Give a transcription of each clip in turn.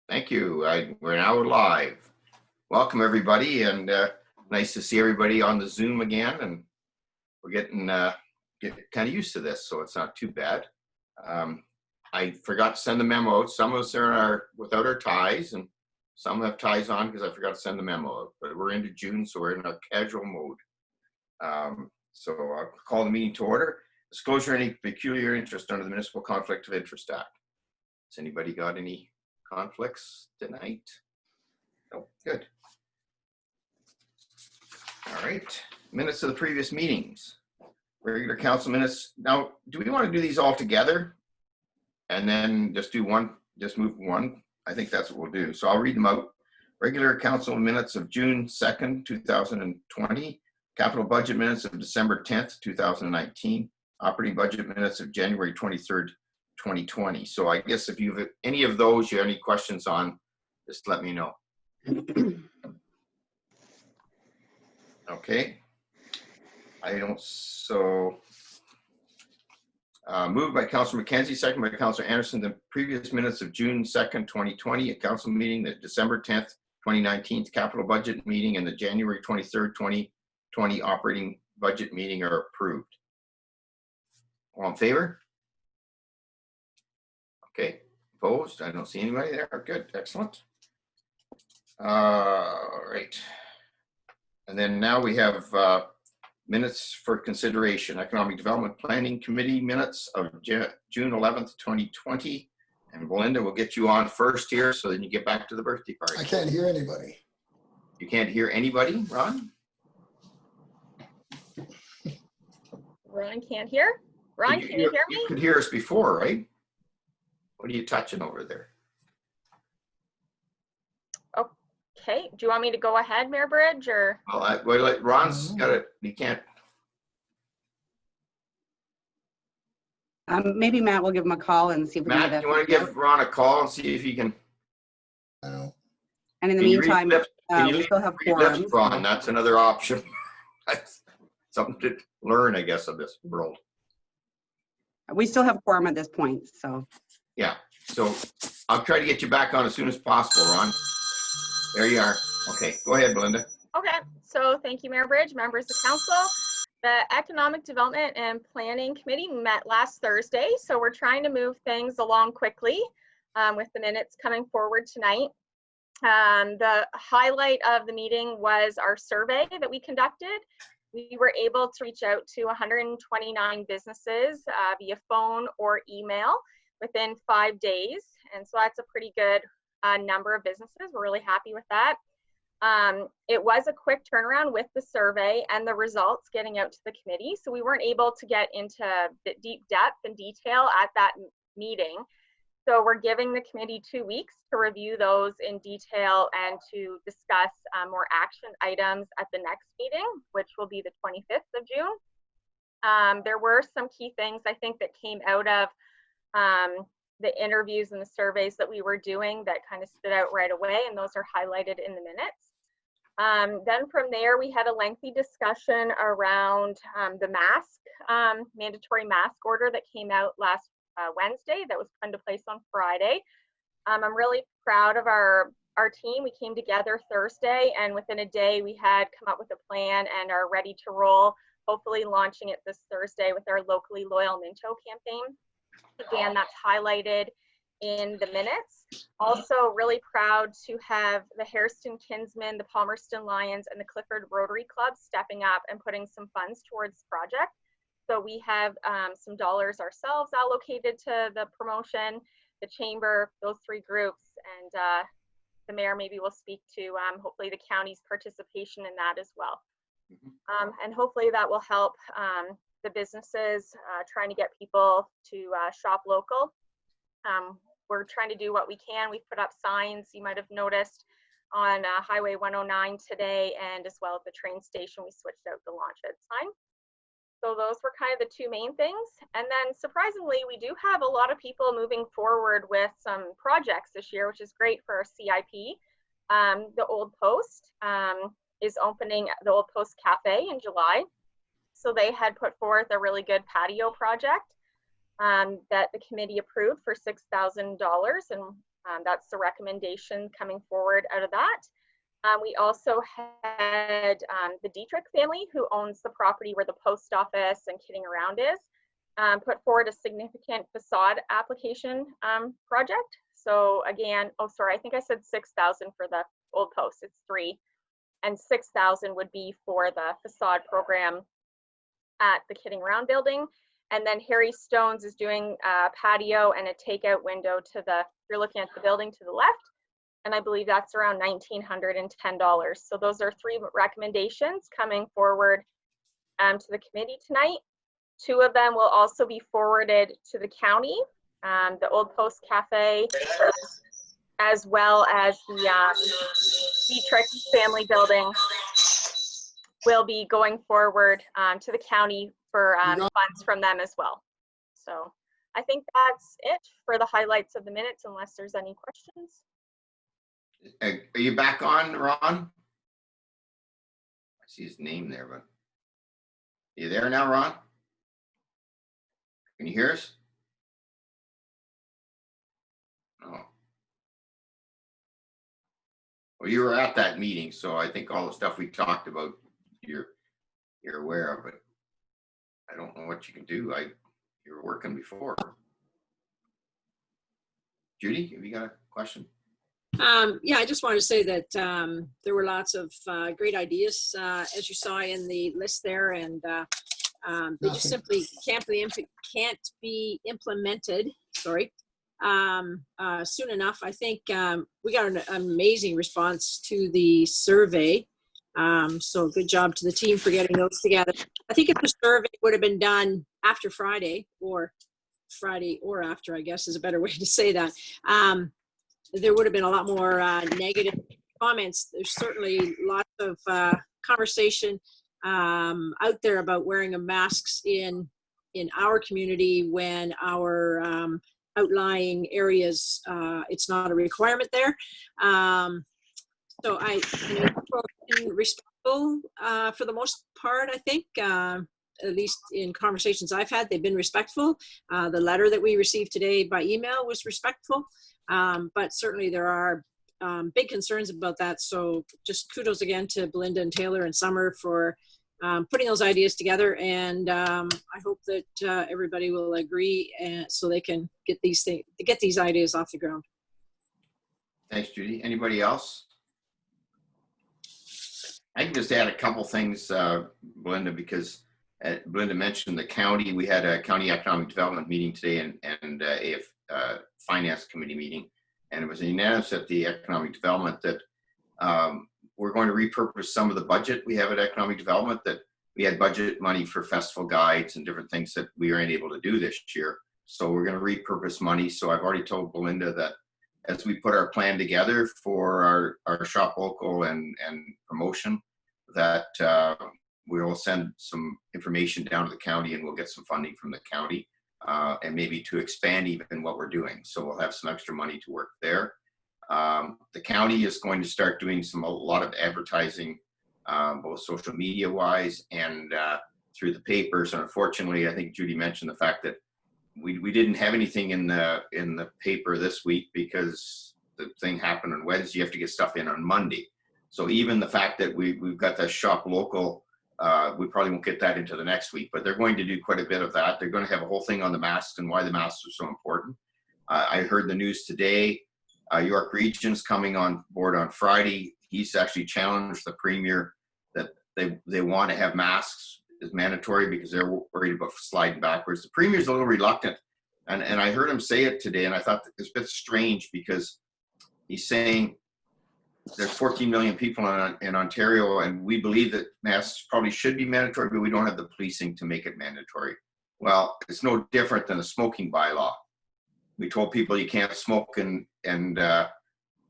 Thank you. We're now live. Welcome everybody, and nice to see everybody on the Zoom again. And we're getting kind of used to this, so it's not too bad. I forgot to send the memo out. Some of us are without our ties, and some have ties on because I forgot to send the memo out. But we're into June, so we're in a casual mode. So I'll call the meeting to order. Disclosure any peculiar interest under the Municipal Conflict of Interest Act. Has anybody got any conflicts tonight? Oh, good. All right. Minutes of the previous meetings. Regular council minutes. Now, do we want to do these all together and then just do one, just move one? I think that's what we'll do. So I'll read them out. Regular council minutes of June 2nd, 2020. Capital budget minutes of December 10th, 2019. Operating budget minutes of January 23rd, 2020. So I guess if you have any of those you have any questions on, just let me know. Okay. I don't, so moved by Councillor McKenzie, second by Councillor Anderson, the previous minutes of June 2nd, 2020, a council meeting, the December 10th, 2019 capital budget meeting, and the January 23rd, 2020 operating budget meeting are approved. All in favor? Okay, opposed? I don't see anybody there. Good, excellent. All right. And then now we have minutes for consideration. Economic Development Planning Committee minutes of June 11th, 2020. And Belinda, we'll get you on first here so then you get back to the birthday party. I can't hear anybody. You can't hear anybody, Ron? Ron can't hear? Ron, can you hear me? You could hear us before, right? What are you touching over there? Okay, do you want me to go ahead, Mayor Bridge, or? Well, Ron's got it, he can't. Maybe Matt will give him a call and see if we can get Matt, you want to give Ron a call and see if he can? I don't. And in the meantime, we still have quorums. Ron, that's another option. That's something to learn, I guess, of this world. We still have quorum at this point, so. Yeah, so I'll try to get you back on as soon as possible, Ron. There you are. Okay, go ahead, Belinda. Okay, so thank you, Mayor Bridge, members of council. The Economic Development and Planning Committee met last Thursday, so we're trying to move things along quickly with the minutes coming forward tonight. The highlight of the meeting was our survey that we conducted. We were able to reach out to 129 businesses via phone or email within 5 days. And so that's a pretty good number of businesses. We're really happy with that. It was a quick turnaround with the survey and the results getting out to the committee. So we weren't able to get into the deep depth and detail at that meeting. So we're giving the committee 2 weeks to review those in detail and to discuss more action items at the next meeting, which will be the 25th of June. There were some key things I think that came out of the interviews and the surveys that we were doing that kind of stood out right away, and those are highlighted in the minutes. Then from there, we had a lengthy discussion around the mask, mandatory mask order that came out last Wednesday that was put into place on Friday. I'm really proud of our team. We came together Thursday, and within a day we had come up with a plan and are ready to roll, hopefully launching it this Thursday with our Locally Loyal Minto campaign. Again, that's highlighted in the minutes. Also really proud to have the Hairston Kinsmen, the Palmerston Lions, and the Clifford Rotary Club stepping up and putting some funds towards the project. So we have some dollars ourselves allocated to the promotion, the chamber, those three groups, and the mayor maybe will speak to hopefully the county's participation in that as well. And hopefully that will help the businesses trying to get people to shop local. We're trying to do what we can. We've put up signs, you might have noticed, on Highway 109 today, and as well at the train station, we switched out the launch head sign. So those were kind of the two main things. And then surprisingly, we do have a lot of people moving forward with some projects this year, which is great for our CIP. The Old Post is opening the Old Post Cafe in July. So they had put forth a really good patio project that the committee approved for $6,000. And That's the recommendation coming forward out of that. We also had the Dietrich family, who owns the property where the post office and Kidding Around is, put forward a significant facade application project. So again, oh sorry, I think I said 6,000 for the old post. It's 3, and 6,000 would be for the facade program at the Kidding Around building. And then Harry Stones is doing a patio and a takeout window to the, you're looking at the building to the left, and I believe that's around $1,910. So those are 3 recommendations coming forward to the committee tonight. 2 of them will also be forwarded to the county, the Old Post Cafe, as well as the Dietrich family building will be going forward to the county for funds from them as well. So I think that's it for the highlights of the minutes, unless there's any questions. Are you back on, Ron? I see his name there, but you there now, Ron? Can you hear us? No. Well, you were at that meeting, so I think all the stuff we talked about, you're aware of it. I don't know what you can do. You were working before. Judy, have you got a question? Yeah, I just wanted to say that there were lots of great ideas, as you saw in the list there, and they just simply can't be implemented. Sorry, soon enough. I think we got an amazing response to the survey. So good job to the team for getting those together. I think if the survey would have been done after Friday or after, I guess is a better way to say that, there would have been a lot more negative comments. There's certainly lots of conversation out there about wearing of masks in our community when our outlying areas, it's not a requirement there. So people have been respectful for the most part, I think. At least in conversations I've had, they've been respectful. The letter that we received today by email was respectful. But certainly there are big concerns about that. So just kudos again to Belinda and Taylor and Summer for putting those ideas together. And I hope that everybody will agree, and so they can get these ideas off the ground. Thanks, Judy. Anybody else? I can just add a couple things, Belinda, because Belinda mentioned the county. We had a county economic development meeting today and AF finance committee meeting, and it was unanimous at the economic development that we're going to repurpose some of the budget we have at economic development. That we had budget money for festival guides and different things that we weren't able to do this year. So we're going to repurpose money. So I've already told Belinda that as we put our plan together for our shop local and promotion, that we will send some information down to the county and we'll get some funding from the county and maybe to expand even what we're doing. So we'll have some extra money to work there. The county is going to start doing a lot of advertising, both social media wise and through the papers. And unfortunately, I think Judy mentioned the fact that we didn't have anything in the paper this week because the thing happened on Wednesday. You have to get stuff in on Monday. So even the fact that we've got that shop local, we probably won't get that into the next week, but they're going to do quite a bit of that. They're going to have a whole thing on the masks and why the masks are so important. I heard the news today, York Region's coming on board on Friday. He's actually challenged the Premier that they want to have masks as mandatory because they're worried about sliding backwards. The Premier's a little reluctant. And I heard him say it today, and I thought it's a bit strange because he's saying there's 14 million people in Ontario, and we believe that masks probably should be mandatory, but we don't have the policing to make it mandatory. Well, it's no different than a smoking bylaw. We told people you can't smoke, and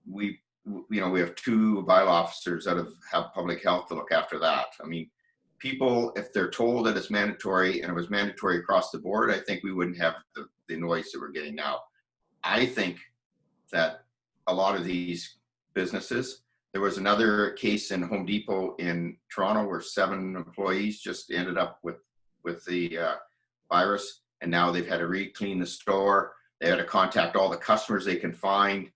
we have 2 bylaw officers that have public health to look after that. I mean, people, if they're told that it's mandatory and it was mandatory across the board, I think we wouldn't have the noise that we're getting now. I think that a lot of these businesses, there was another case in Home Depot in Toronto where 7 employees just ended up with the virus, and now they've had to re-clean the store. They had to contact all the customers they can find.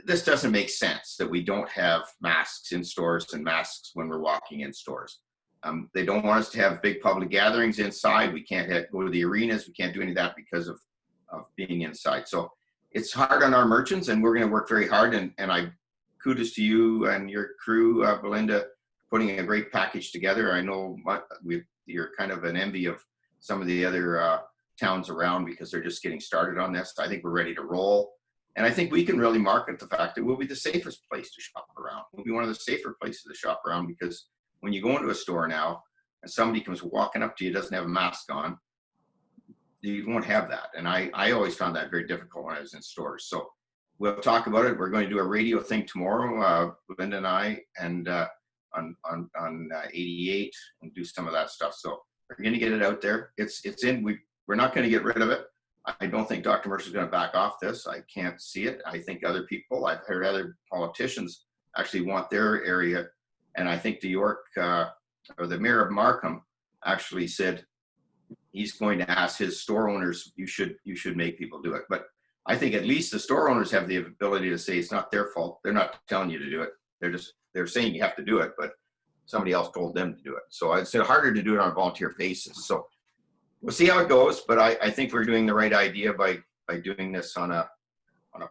this doesn't make sense that we don't have masks in stores and masks when we're walking in stores. They don't want us to have big public gatherings inside. We can't go to the arenas. We can't do any of that because of being inside. So it's hard on our merchants, and we're going to work very hard. And I kudos to you and your crew, Belinda, putting a great package together. I know you're kind of an envy of some of the other towns around because they're just getting started on this. I think we're ready to roll. And I think we can really market the fact that we'll be the safest place to shop around. We'll be one of the safer places to shop around, because when you go into a store now and somebody comes walking up to you, doesn't have a mask on, you won't have that. And I always found that very difficult when I was in stores. So we'll talk about it. We're going to do a radio thing tomorrow, Linda and I, and on 88, and do some of that stuff. So we're going to get it out there. It's in. We're not going to get rid of it. I don't think Dr. Mercer's going to back off this. I can't see it. I think other people, I've heard other politicians actually want their area. And I think the York, or the mayor of Markham actually said he's going to ask his store owners, you should make people do it. But I think at least the store owners have the ability to say it's not their fault. They're not telling you to do it. They're saying you have to do it, but somebody else told them to do it. So it's harder to do it on a volunteer basis. So we'll see how it goes, but I think we're doing the right idea by doing this on a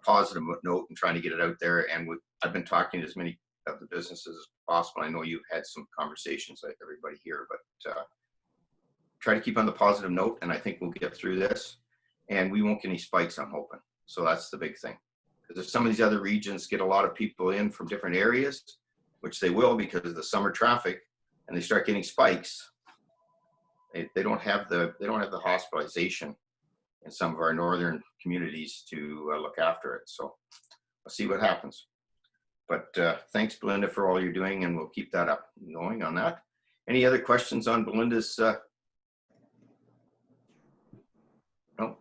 positive note and trying to get it out there. And I've been talking to as many of the businesses as possible. I know you've had some conversations like everybody here, but try to keep on the positive note, and I think we'll get through this, and we won't get any spikes, I'm hoping. So that's the big thing. Because if some of these other regions get a lot of people in from different areas, which they will because of the summer traffic, and they start getting spikes, they don't have the hospitalization in some of our northern communities to look after it. So we'll see what happens. But thanks, Belinda, for all you're doing, and we'll keep that up and going on that. Any other questions on Belinda's? No.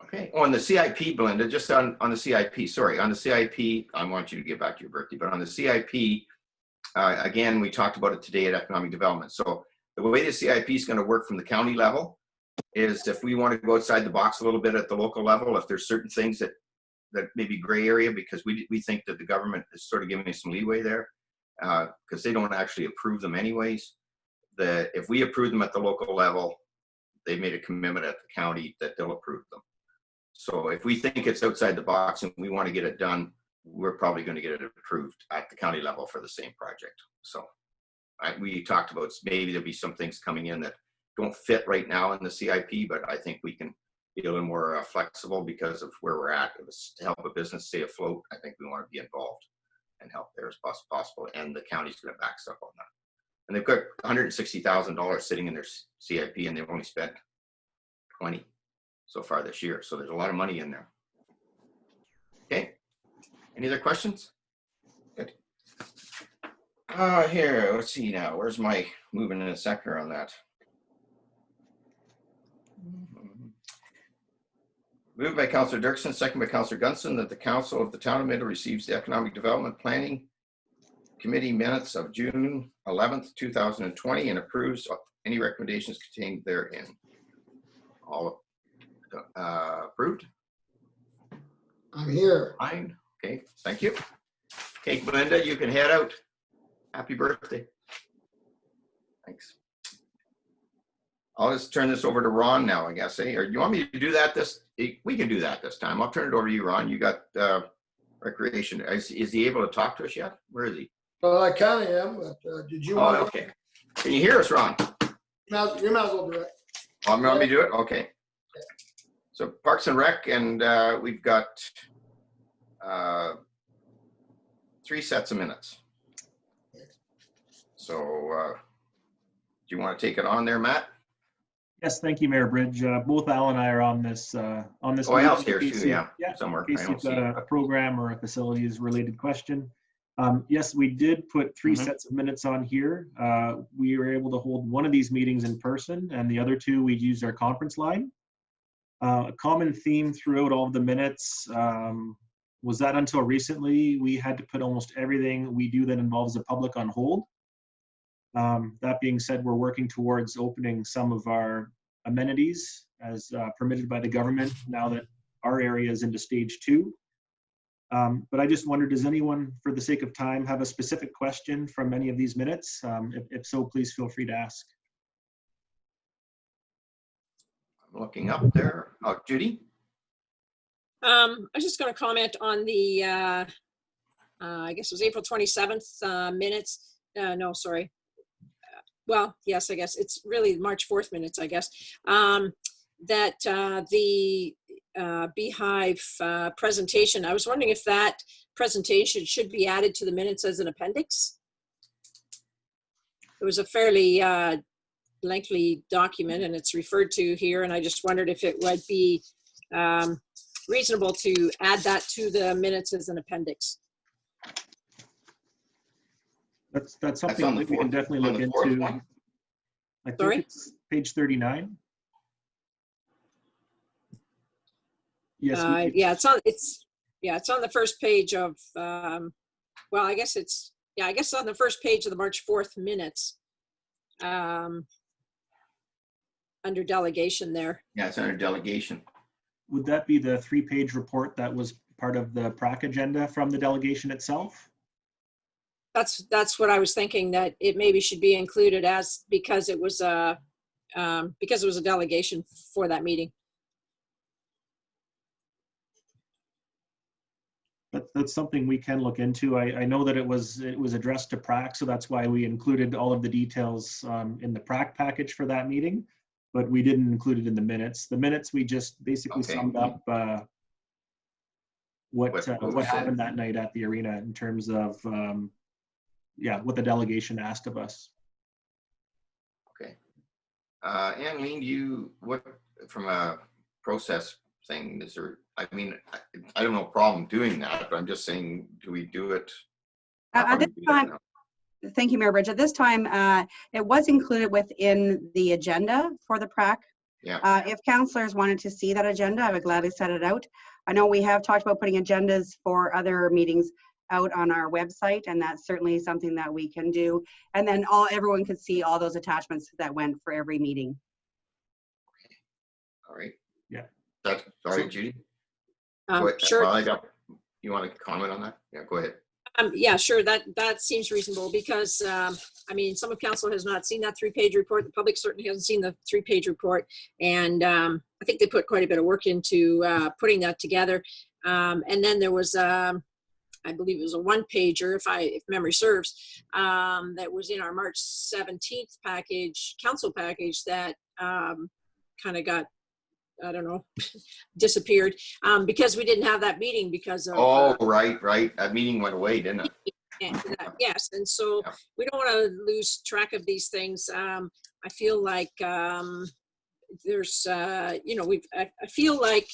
Okay. Oh, on the CIP, Belinda, just on the CIP. Sorry, on the CIP. I want you to get back to your birthday, but on the CIP, again, we talked about it today at Economic Development. So the way the CIP is going to work from the county level is if we want to go outside the box a little bit at the local level, if there's certain things that may be gray area, because we think that the government is sort of giving us some leeway there, because they don't actually approve them anyways. If we approve them at the local level, they made a commitment at the county that they'll approve them. So if we think it's outside the box and we want to get it done, we're probably going to get it approved at the county level for the same project. So we talked about maybe there'll be some things coming in that don't fit right now in the CIP, but I think we can be a little more flexible because of where we're at. If it's to help a business stay afloat, I think we want to be involved and help there as possible. And the county's going to back stuff on that. And they've got $160,000 sitting in their CIP, and they've only spent 20 so far this year. So there's a lot of money in there. Okay. Any other questions? Good. Here, let's see now. Where's my moving in a sector on that? Moved by Councillor Dirksen, second by Councillor Gunson, that the Council of the Town of Minto receives the Economic Development Planning Committee minutes of June 11th, 2020, and approves any recommendations contained therein. All approved? I'm here. Fine. Okay, thank you. Okay, Belinda, you can head out. Happy birthday. Thanks. I'll just turn this over to Ron now, I guess. Or you want me to do that we can do that this time. I'll turn it over to you, Ron. You got recreation. Is he able to talk to us yet? Where is he? Well, I kind of am, but did you want okay. Can you hear us, Ron? You might as well do it. Oh, you want me to do it? Okay. So Parks and Rec, and we've got 3 sets of minutes. So do you want to take it on there, Matt? Yes, thank you, Mayor Bridge. Both Al and I are on this. Oh, Al's here too, yeah, somewhere. In case you've got a program or a facilities-related question. Yes, we did put 3 sets of minutes on here. We were able to hold one of these meetings in person, and the other 2 we used our conference line. A common theme throughout all of the minutes was that until recently, we had to put almost everything we do that involves the public on hold. That being said, we're working towards opening some of our amenities as permitted by the government now that our area is into stage 2. But I just wondered, does anyone, for the sake of time, have a specific question from any of these minutes? If so, please feel free to ask. I'm looking up there. Oh, Judy? I was just going to comment on the, I guess it was April 27th minutes. No, sorry. Well, yes, I guess it's really March 4th minutes, I guess. That the Beehive presentation, I was wondering if that presentation should be added to the minutes as an appendix. It was a fairly lengthy document and it's referred to here, and I just wondered if it would be reasonable to add that to the minutes as an appendix. That's something that we can definitely look into. I think it's page 39. Yes. Yeah, it's on the first page of, well, I guess it's on the first page of the March 4th minutes. Under delegation there. Yeah, it's under delegation. Would that be the 3-page report that was part of the PRAC agenda from the delegation itself? That's what I was thinking, that it maybe should be included because it was a delegation for that meeting. That's something we can look into. I know that it was addressed to PRAC, so that's why we included all of the details in the PRAC package for that meeting, but we didn't include it in the minutes. The minutes, we just basically summed up what happened that night at the arena in terms of what the delegation asked of us. Okay. Anne-Leen, what from a process thing, is there, I mean, I don't know problem doing that, but I'm just saying, do we do it? At this time, thank you, Mayor Bridge. At this time, it was included within the agenda for the PRAC. Yeah. If councillors wanted to see that agenda, I would gladly set it out. I know we have talked about putting agendas for other meetings out on our website, and that's certainly something that we can do. And then everyone could see all those attachments that went for every meeting. Okay. All right. Yeah. That's all right, Judy. Sure. You want to comment on that? Yeah, go ahead. Yeah, sure. That seems reasonable because, I mean, some of council has not seen that 3-page report. The public certainly hasn't seen the 3-page report. And I think they put quite a bit of work into putting that together. And then there was, I believe it was a 1-pager, if memory serves, that was in our March 17th package, council package that kind of got, I don't know, disappeared because we didn't have that meeting because of. Oh, right. That meeting went away, didn't it? Yes, and so we don't want to lose track of these things. I feel like there's, I feel like,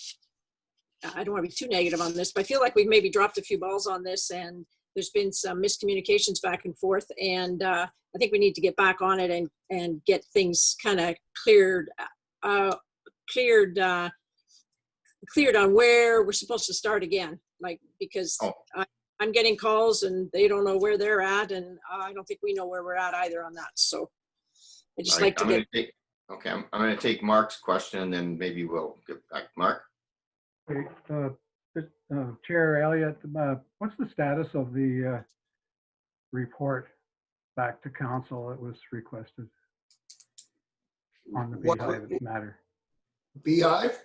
I don't want to be too negative on this, but I feel like we've maybe dropped a few balls on this and there's been some miscommunications back and forth. And I think we need to get back on it and get things kind of cleared on where we're supposed to start again. Like, because I'm getting calls and they don't know where they're at. And I don't think we know where we're at either on that. So I just like to get. Okay, I'm going to take Mark's question and then maybe we'll get back. Mark? Chair Elliott, what's the status of the report back to council that was requested on the Beehive matter? Beehive?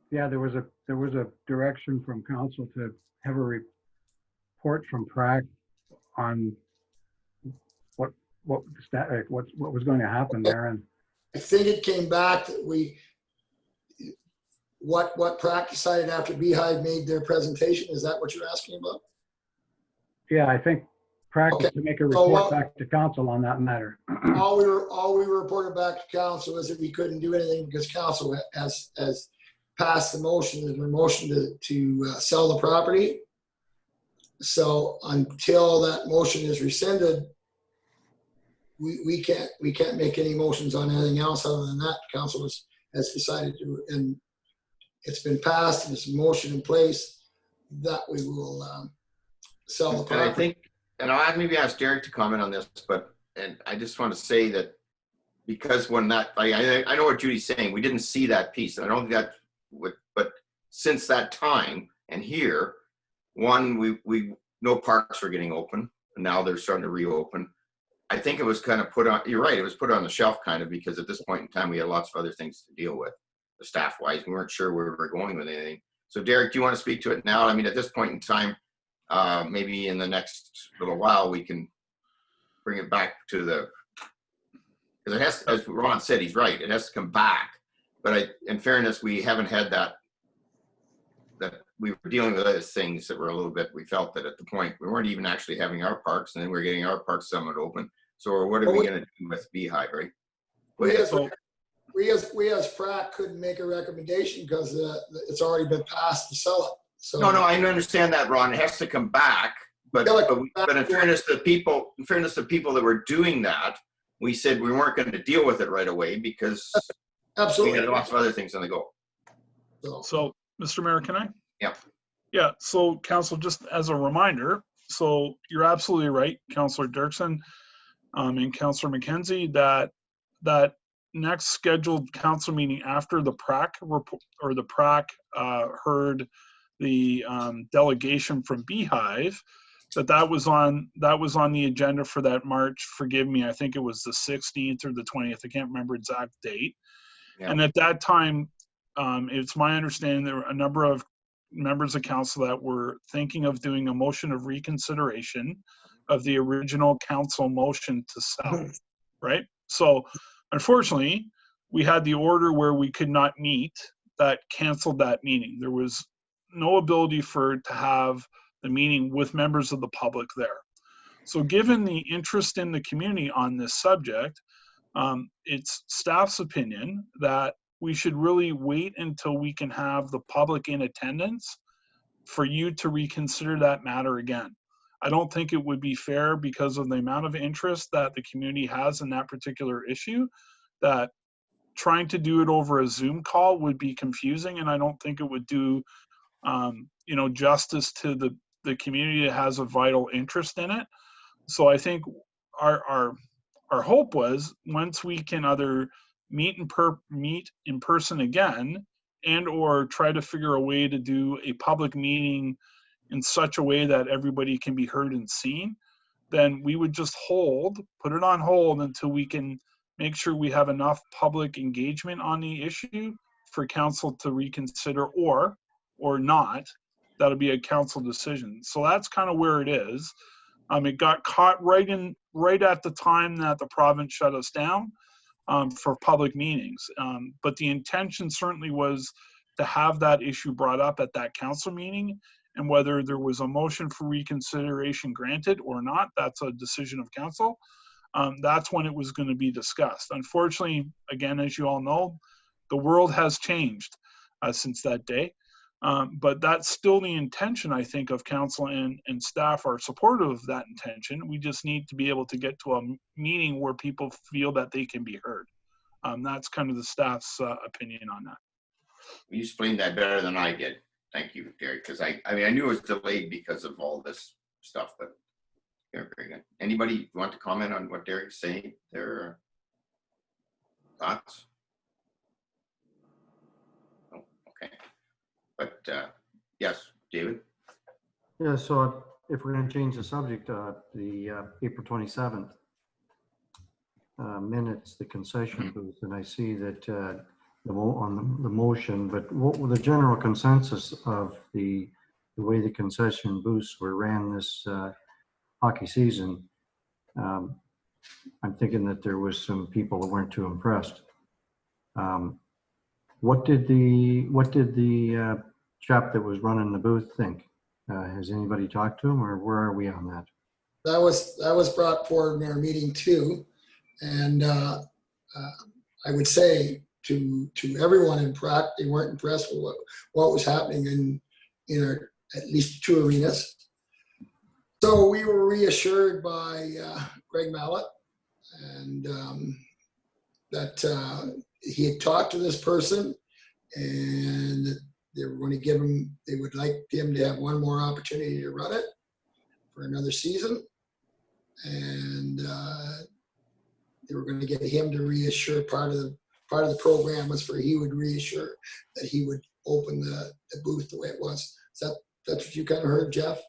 Yeah, there was a direction from council to have a report from PRAC on what was going to happen there. And I think it came back that what PRAC decided after Beehive made their presentation. Is that what you're asking about? yeah, I think PRAC is to make a report back to council on that matter. All we reported back to council is that we couldn't do anything because council has passed the motion, to sell the property. So until that motion is rescinded, we can't make any motions on anything else other than that. Council has decided to, and it's been passed and it's a motion in place that we will sell the property. And I think, and I'll maybe ask Derek to comment on this, and I just want to say that because when that, I know what Judy's saying, we didn't see that piece. And I don't think that would, but since that time and here, one, no parks were getting open, and now they're starting to reopen. I think it was kind of put on, you're right, it was put on the shelf kind of because at this point in time, we had lots of other things to deal with, staff-wise. We weren't sure where we were going with anything. So Derek, do you want to speak to it now? I mean, at this point in time, maybe in the next little while, we can bring it back to the, because it has, as Ron said, he's right, it has to come back. But in fairness, we haven't had that we were dealing with other things that were a little bit, we felt that at the point, we weren't even actually having our parks, and then we're getting our parks somewhat open. So what are we going to do with Beehive, right? We as PrAC couldn't make a recommendation because it's already been passed to sell it. So no, I understand that, Ron. It has to come back, but in fairness to people, that were doing that, we said we weren't going to deal with it right away because absolutely we had lots of other things on the go. So, Mr. Mayor, can I? Yeah. Yeah. So, Council, just as a reminder, so you're absolutely right, Councillor Dirksen and Councillor McKenzie, that next scheduled council meeting after the PrAC report or the PrAC heard the delegation from Beehive, that was on the agenda for that March. Forgive me, I think it was the 16th or the 20th. I can't remember exact date. Yeah. And at that time, it's my understanding there were a number of members of council that were thinking of doing a motion of reconsideration of the original council motion to sell, right? So unfortunately, we had the order where we could not meet that canceled that meeting. There was no ability to have the meeting with members of the public there. So given the interest in the community on this subject, it's staff's opinion that we should really wait until we can have the public in attendance for you to reconsider that matter again. I don't think it would be fair because of the amount of interest that the community has in that particular issue, that trying to do it over a Zoom call would be confusing, and I don't think it would do justice to the community that has a vital interest in it. So I think our hope was once we can either meet in person again and or try to figure a way to do a public meeting in such a way that everybody can be heard and seen, then we would just put it on hold until we can make sure we have enough public engagement on the issue for council to reconsider or not. That'll be a council decision. So that's kind of where it is. It got caught right at the time that the province shut us down for public meetings. But the intention certainly was to have that issue brought up at that council meeting, and whether there was a motion for reconsideration granted or not, that's a decision of council. That's when it was going to be discussed. Unfortunately, again, as you all know, the world has changed since that day. But that's still the intention, I think, of council and staff are supportive of that intention. We just need to be able to get to a meeting where people feel that they can be heard. That's kind of the staff's opinion on that. You explained that better than I did. Thank you, Derek, because I knew it was delayed because of all this stuff, but yeah, very good. Anybody want to comment on what Derek's saying? Their thoughts? Oh, okay. But yes, David? Yeah, so if we're going to change the subject, the April 27th minutes, the concession booth, and I see that on the motion, but what were the general consensus of the way the concession booths were ran this hockey season? I'm thinking that there was some people that weren't too impressed. What did the chap that was running the booth think? Has anybody talked to him, or where are we on that? That was brought forward in our meeting too, and I would say to everyone in PrAC, they weren't impressed with what was happening in our at least two arenas. So we were reassured by Greg Mallett, and that he had talked to this person, and they were going to give him, they would like him to have one more opportunity to run it for another season. And they were going to get him to reassure part of the program was for he would reassure that he would open the booth the way it was. Is That's what you kind of heard, Jeff?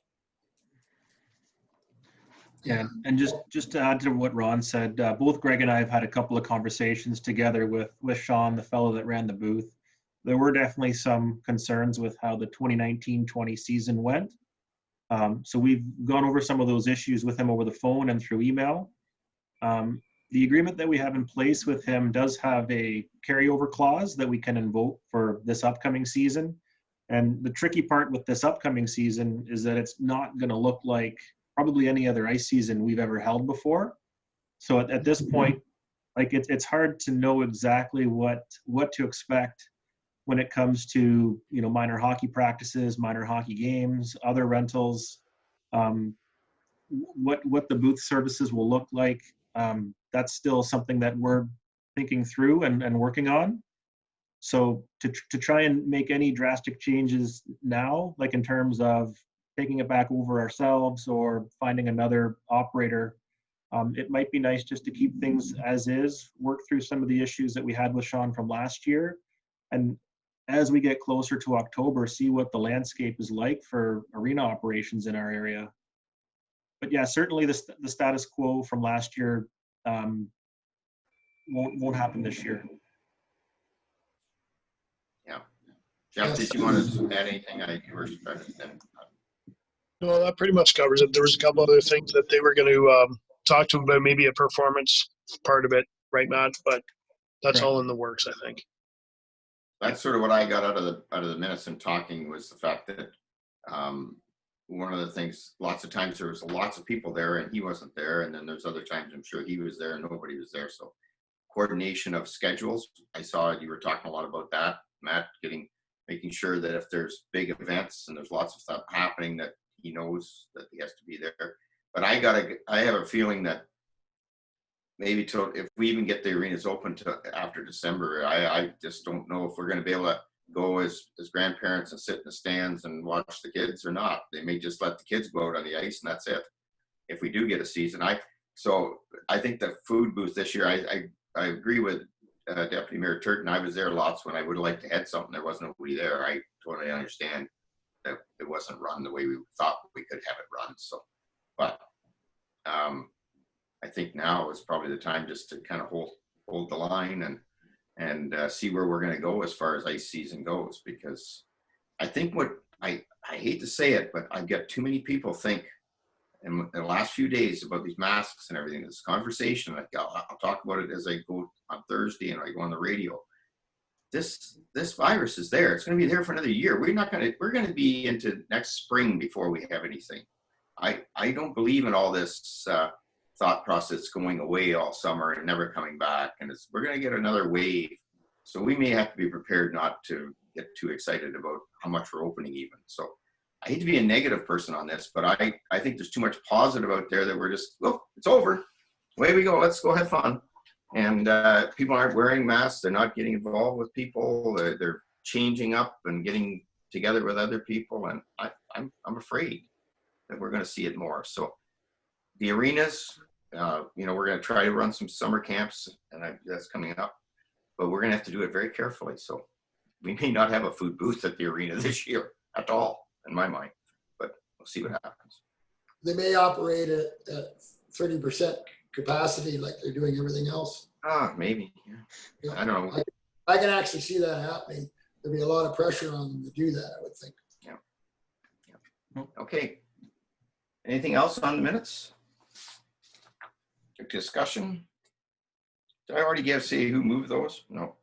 Yeah, and just to add to what Ron said, both Greg and I have had a couple of conversations together with Sean, the fellow that ran the booth. There were definitely some concerns with how the 2019-20 season went. So we've gone over some of those issues with him over the phone and through email. The agreement that we have in place with him does have a carryover clause that we can invoke for this upcoming season. And the tricky part with this upcoming season is that it's not going to look like probably any other ice season we've ever held before. So at this point, like it's hard to know exactly what to expect when it comes to, you know, minor hockey practices, minor hockey games, other rentals, what the booth services will look like. That's still something that we're thinking through and working on. So to try and make any drastic changes now, like in terms of taking it back over ourselves or finding another operator, it might be nice just to keep things as is, work through some of the issues that we had with Sean from last year. And as we get closer to October, see what the landscape is like for arena operations in our area. But yeah, certainly the status quo from last year won't happen this year. Yeah. Jeff, did you want to add anything? You were started then. No, that pretty much covers it. There was a couple other things that they were going to talk to about, maybe a performance part of it, right, Matt? But that's all in the works, I think. That's sort of what I got out of the minutes and talking, was the fact that one of the things, lots of times there was lots of people there and he wasn't there, and then there's other times I'm sure he was there and nobody was there. So coordination of schedules, I saw you were talking a lot about that, Matt, making sure that if there's big events and there's lots of stuff happening, that he knows that he has to be there. But I have a feeling that maybe if we even get the arenas open to after December, I just don't know if we're going to be able to go as grandparents and sit in the stands and watch the kids or not. They may just let the kids go out on the ice and that's it. If we do get a season, so I think the food booth this year, I agree with Deputy Mayor Turton. I was there lots when I would have liked to had something. There wasn't nobody there. I totally understand that it wasn't run the way we thought we could have it run. So, but I think now is probably the time just to kind of hold the line and see where we're going to go as far as ice season goes, because I think I hate to say it, but I've got too many people think in the last few days about these masks and everything, this conversation, I'll talk about it as I go on Thursday and I go on the radio. This virus is there. It's going to be there for another year. We're going to be into next spring before we have anything. I don't believe in all this thought process going away all summer and never coming back. And we're going to get another wave. So we may have to be prepared not to get too excited about how much we're opening even. So I hate to be a negative person on this, but I think there's too much positive out there that we're just, look, it's over. Away we go. Let's go have fun. And people aren't wearing masks. They're not getting involved with people. They're changing up and getting together with other people. And I'm afraid that we're going to see it more. So the arenas, we're going to try to run some summer camps, and that's coming up. But we're going to have to do it very carefully. So we may not have a food booth at the arena this year at all, in my mind. But we'll see what happens. They may operate at 30% capacity like they're doing everything else. Maybe. Yeah. I don't know. I can actually see that happening. There'll be a lot of pressure on them to do that, I would think. Yeah. Okay. Anything else on the minutes? Discussion? Did I already see who moved those? No.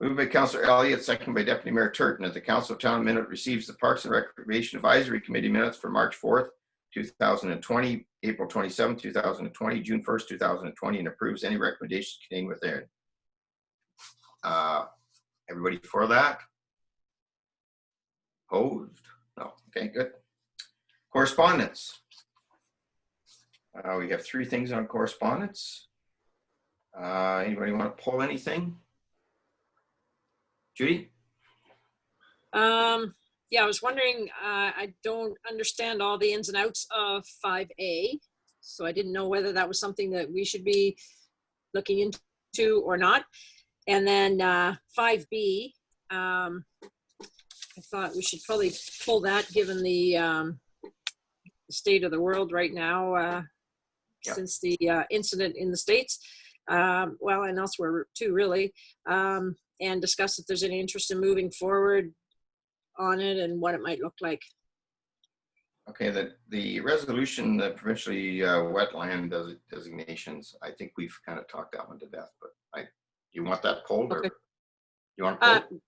Moved by Councillor Elliott, seconded by Deputy Mayor Turton, that the Council of Town Minute receives the Parks and Recreation Advisory Committee minutes for March 4th, 2020, April 27th, 2020, June 1st, 2020, and approves any recommendations contained within. Everybody for that? Opposed? No. Okay, good. Correspondence. We have 3 things on correspondence. Anybody want to pull anything? Judy? Yeah, I was wondering, I don't understand all the ins and outs of 5A, so I didn't know whether that was something that we should be looking into or not. And then 5B, I thought we should probably pull that given the state of the world right now, since the incident in the States, well, and elsewhere too, really, and discuss if there's any interest in moving forward on it and what it might look like. Okay, the resolution, the provincially wetland designations, I think we've kind of talked that one to death, but you want that pulled or Okay. you want it pulled?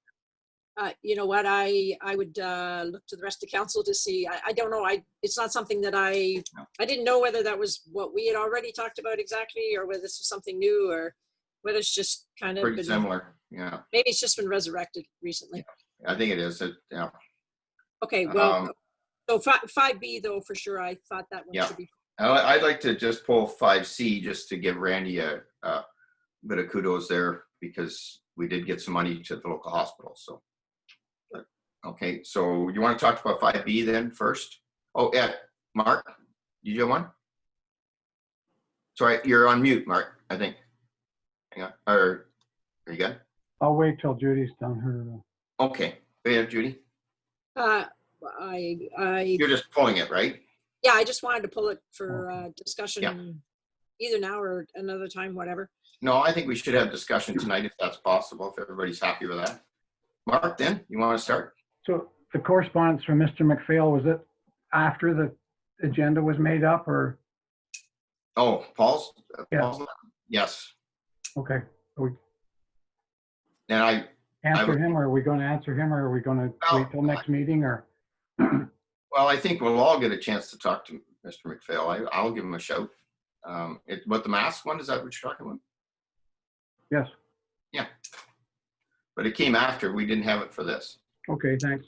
You know what, I would look to the rest of council to see. I don't know. It's not something that I didn't know whether that was what we had already talked about exactly, or whether this was something new, or whether it's just kind of Pretty similar, yeah. Maybe it's just been resurrected recently. I think it is, yeah. Okay, well, so 5B though, for sure, I thought that one should be. I'd like to just pull 5C just to give Randy a bit of kudos there, because we did get some money to the local hospital, so. Okay, so you want to talk about 5B then first? Oh, yeah, Mark, did you have one? Sorry, you're on mute, Mark, I think. Hang on, or are you good? I'll wait till Judy's done her. Okay, yeah, Judy, I you're just pulling it, right? yeah, I just wanted to pull it for discussion, either now or another time, whatever. No, I think we should have discussion tonight if that's possible, if everybody's happy with that. Mark, then, you want to start? So the correspondence from Mr. McPhail, was it after the agenda was made up, or? Oh, Paul's? Yeah. Paul's, yes. Okay. Are we And I answer him, or are we going to answer him, or are we going to wait till next meeting, or? Well, I think we'll all get a chance to talk to Mr. McPhail. I'll give him a shout. But the mask one, is that what you're talking about? Yes. Yeah. But it came after. We didn't have it for this. Okay, thanks.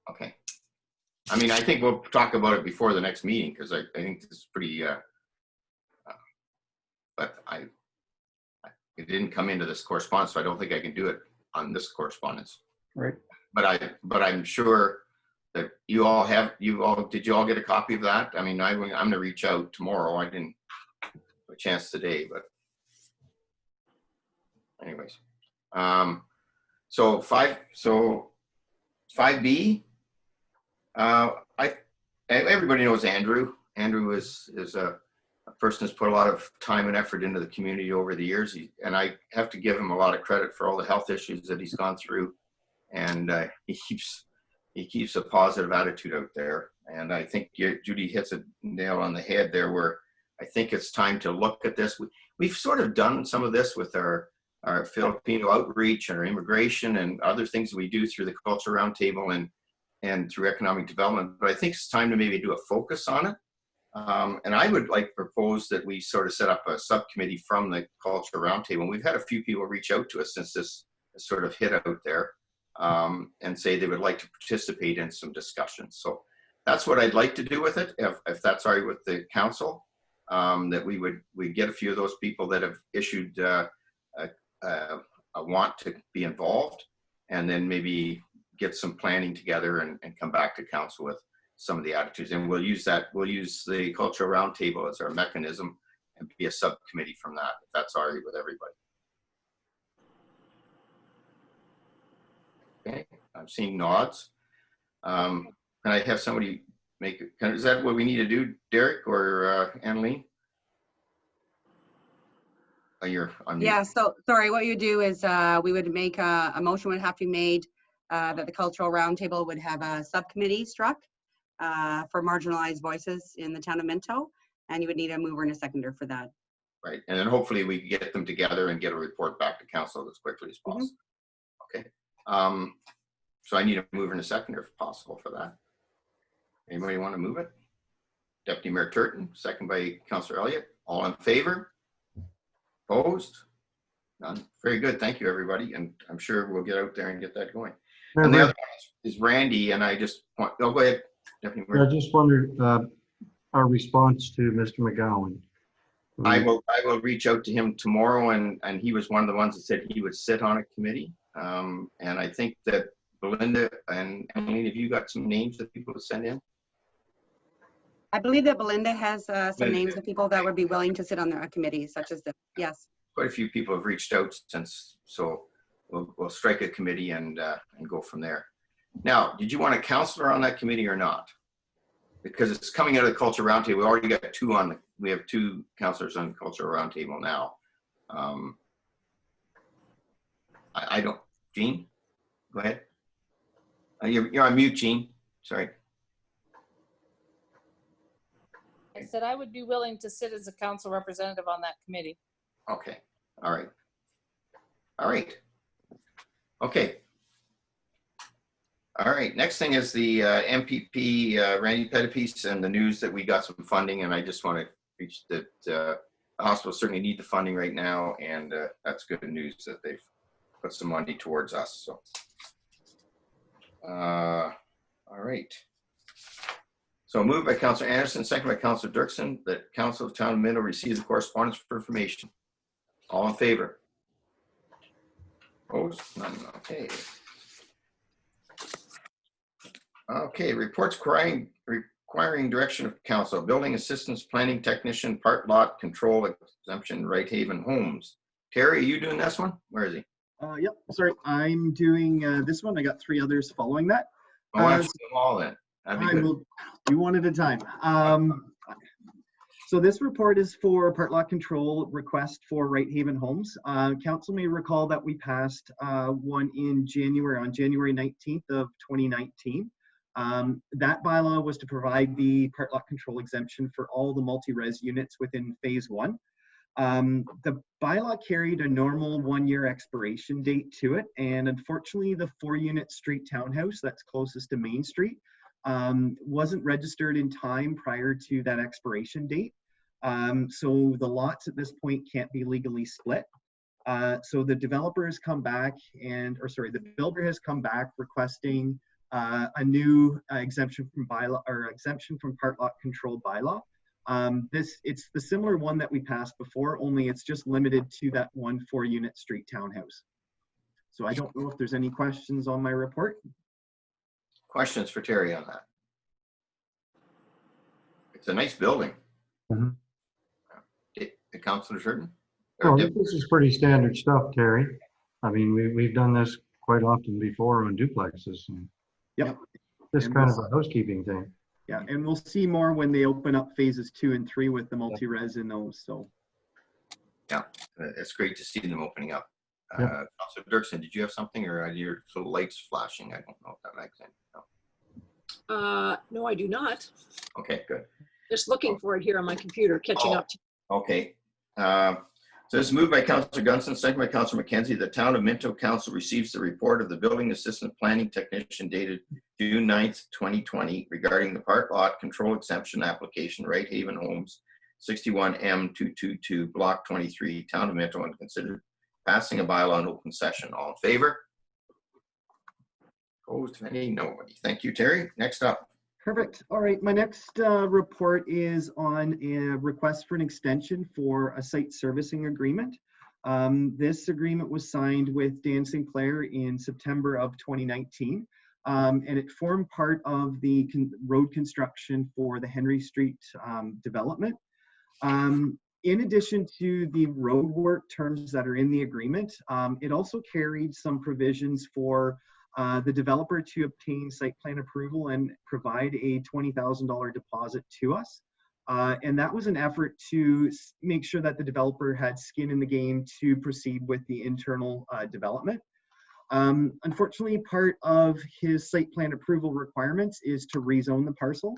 Okay. I mean, I think we'll talk about it before the next meeting, because I think this is pretty, but it didn't come into this correspondence, so I don't think I can do it on this correspondence. Right. But I'm sure that did you all get a copy of that? I mean, I'm going to reach out tomorrow. I didn't have a chance today, but anyways. So 5B, everybody knows Andrew. Andrew is a person who's put a lot of time and effort into the community over the years. And I have to give him a lot of credit for all the health issues that he's gone through. And he keeps a positive attitude out there. And I think Judy hits a nail on the head there, where I think it's time to look at this. We've sort of done some of this with our Filipino outreach and our immigration and other things we do through the Culture Roundtable and through economic development. But I think it's time to maybe do a focus on it. And I would like to propose that we sort of set up a subcommittee from the Culture Roundtable. And we've had a few people reach out to us since this sort of hit out there, and say they would like to participate in some discussions. So that's what I'd like to do with it, if that's all right with the council, that we get a few of those people that have issued a want to be involved, and then maybe get some planning together and come back to council with some of the attitudes. And we'll use the Cultural Roundtable as our mechanism and be a subcommittee from that, if that's all right with everybody. Okay, I'm seeing nods. Can I have somebody make it? Is that what we need to do, Derek or Annaline? Oh, you're on mute. Yeah, so sorry, what you do is we would make a motion would have to be made that the Cultural Roundtable would have a subcommittee struck for marginalized voices in the town of Minto, and you would need a mover and a seconder for that. Right, and then hopefully we can get them together and get a report back to council as quickly as possible. Okay, so I need a mover and a seconder if possible for that. Anybody want to move it? Deputy Mayor Turton, second by Councillor Elliott. All in favor? Opposed? None. Very good. Thank you, everybody. And I'm sure we'll get out there and get that going. And the other one is Randy, and I just want, go ahead, Deputy Mayor. I just wondered our response to Mr. McGowan. I will reach out to him tomorrow, and he was one of the ones that said he would sit on a committee. And I think that Belinda and Emily, have you got some names of people to send in? I believe that Belinda has some names of people that would be willing to sit on a committee such as this. Yes. Quite a few people have reached out since, so we'll strike a committee and go from there. Now, did you want a counselor on that committee or not? Because it's coming out of the Culture Roundtable. We already got two on we have two counselors on the Culture Roundtable now. I don't, Jean, go ahead. You're on mute, Jean, sorry. I said I would be willing to sit as a council representative on that committee. Okay, all right. All right, okay. All right, next thing is the MPP Randy Pettipiece and the news that we got some funding, and I just want to reach that the hospitals certainly need the funding right now, and that's good news that they've put some money towards us. So, all right. So moved by Councillor Anderson, second by Councillor Dirksen, that Council of Town of Minto receive the correspondence for information. All in favor? Opposed? None. Okay. Okay, reports requiring direction of council. Building assistance, planning technician, part lot control exemption, Right Haven Homes. Terry, are you doing this one? Where is he? Yep, sorry, I'm doing this one. I got 3 others following that. Oh, why don't you do them all then? That'd be I good. will do one at a time. So this report is for part lot control request for Right Haven Homes. Council may recall that we passed one in January, on January 19th of 2019. That bylaw was to provide the part lot control exemption for all the multi-res units within phase 1. The bylaw carried a normal 1-year expiration date to it, and unfortunately the 4-unit street townhouse that's closest to Main Street wasn't registered in time prior to that expiration date. So the lots at this point can't be legally split. So the developer has come back the builder has come back requesting a new exemption from bylaw, or exemption from part lot control bylaw. It's the similar one that we passed before, only it's just limited to that 1 4-unit street townhouse. So I don't know if there's any questions on my report. Questions for Terry on that? It's a nice building. Mm-hmm. The councillor certain? Oh, this is pretty standard stuff, Terry. I mean, we've done this quite often before on duplexes. And Yep. This kind of a housekeeping thing. Yeah, and we'll see more when they open up phases 2 and 3 with the multi-res in those. So yeah, it's great to see them opening up. Yeah. Councillor Dirksen, did you have something, or are your little lights flashing? I don't know if that makes sense. No. No, I do not. Okay, good. Just looking for it here on my computer, catching up. Okay. So this is moved by Councillor Gunson, second by Councillor McKenzie. The Town of Minto Council receives the report of the Building Assistant Planning Technician dated June 9th, 2020 regarding the part lot control exemption application, Right Haven Homes, 61M222, Block 23, Town of Minto, and considered passing a bylaw in open session. All in favor? Opposed? Any? Nobody. Thank you, Terry. Next up. perfect. All right, my next report is on a request for an extension for a site servicing agreement. This agreement was signed with Dan Sinclair in September of 2019, and it formed part of the road construction for the Henry Street development. In addition to the roadwork terms that are in the agreement, it also carried some provisions for the developer to obtain site plan approval and provide a $20,000 deposit to us. And that was an effort to make sure that the developer had skin in the game to proceed with the internal development. Unfortunately, part of his site plan approval requirements is to rezone the parcel,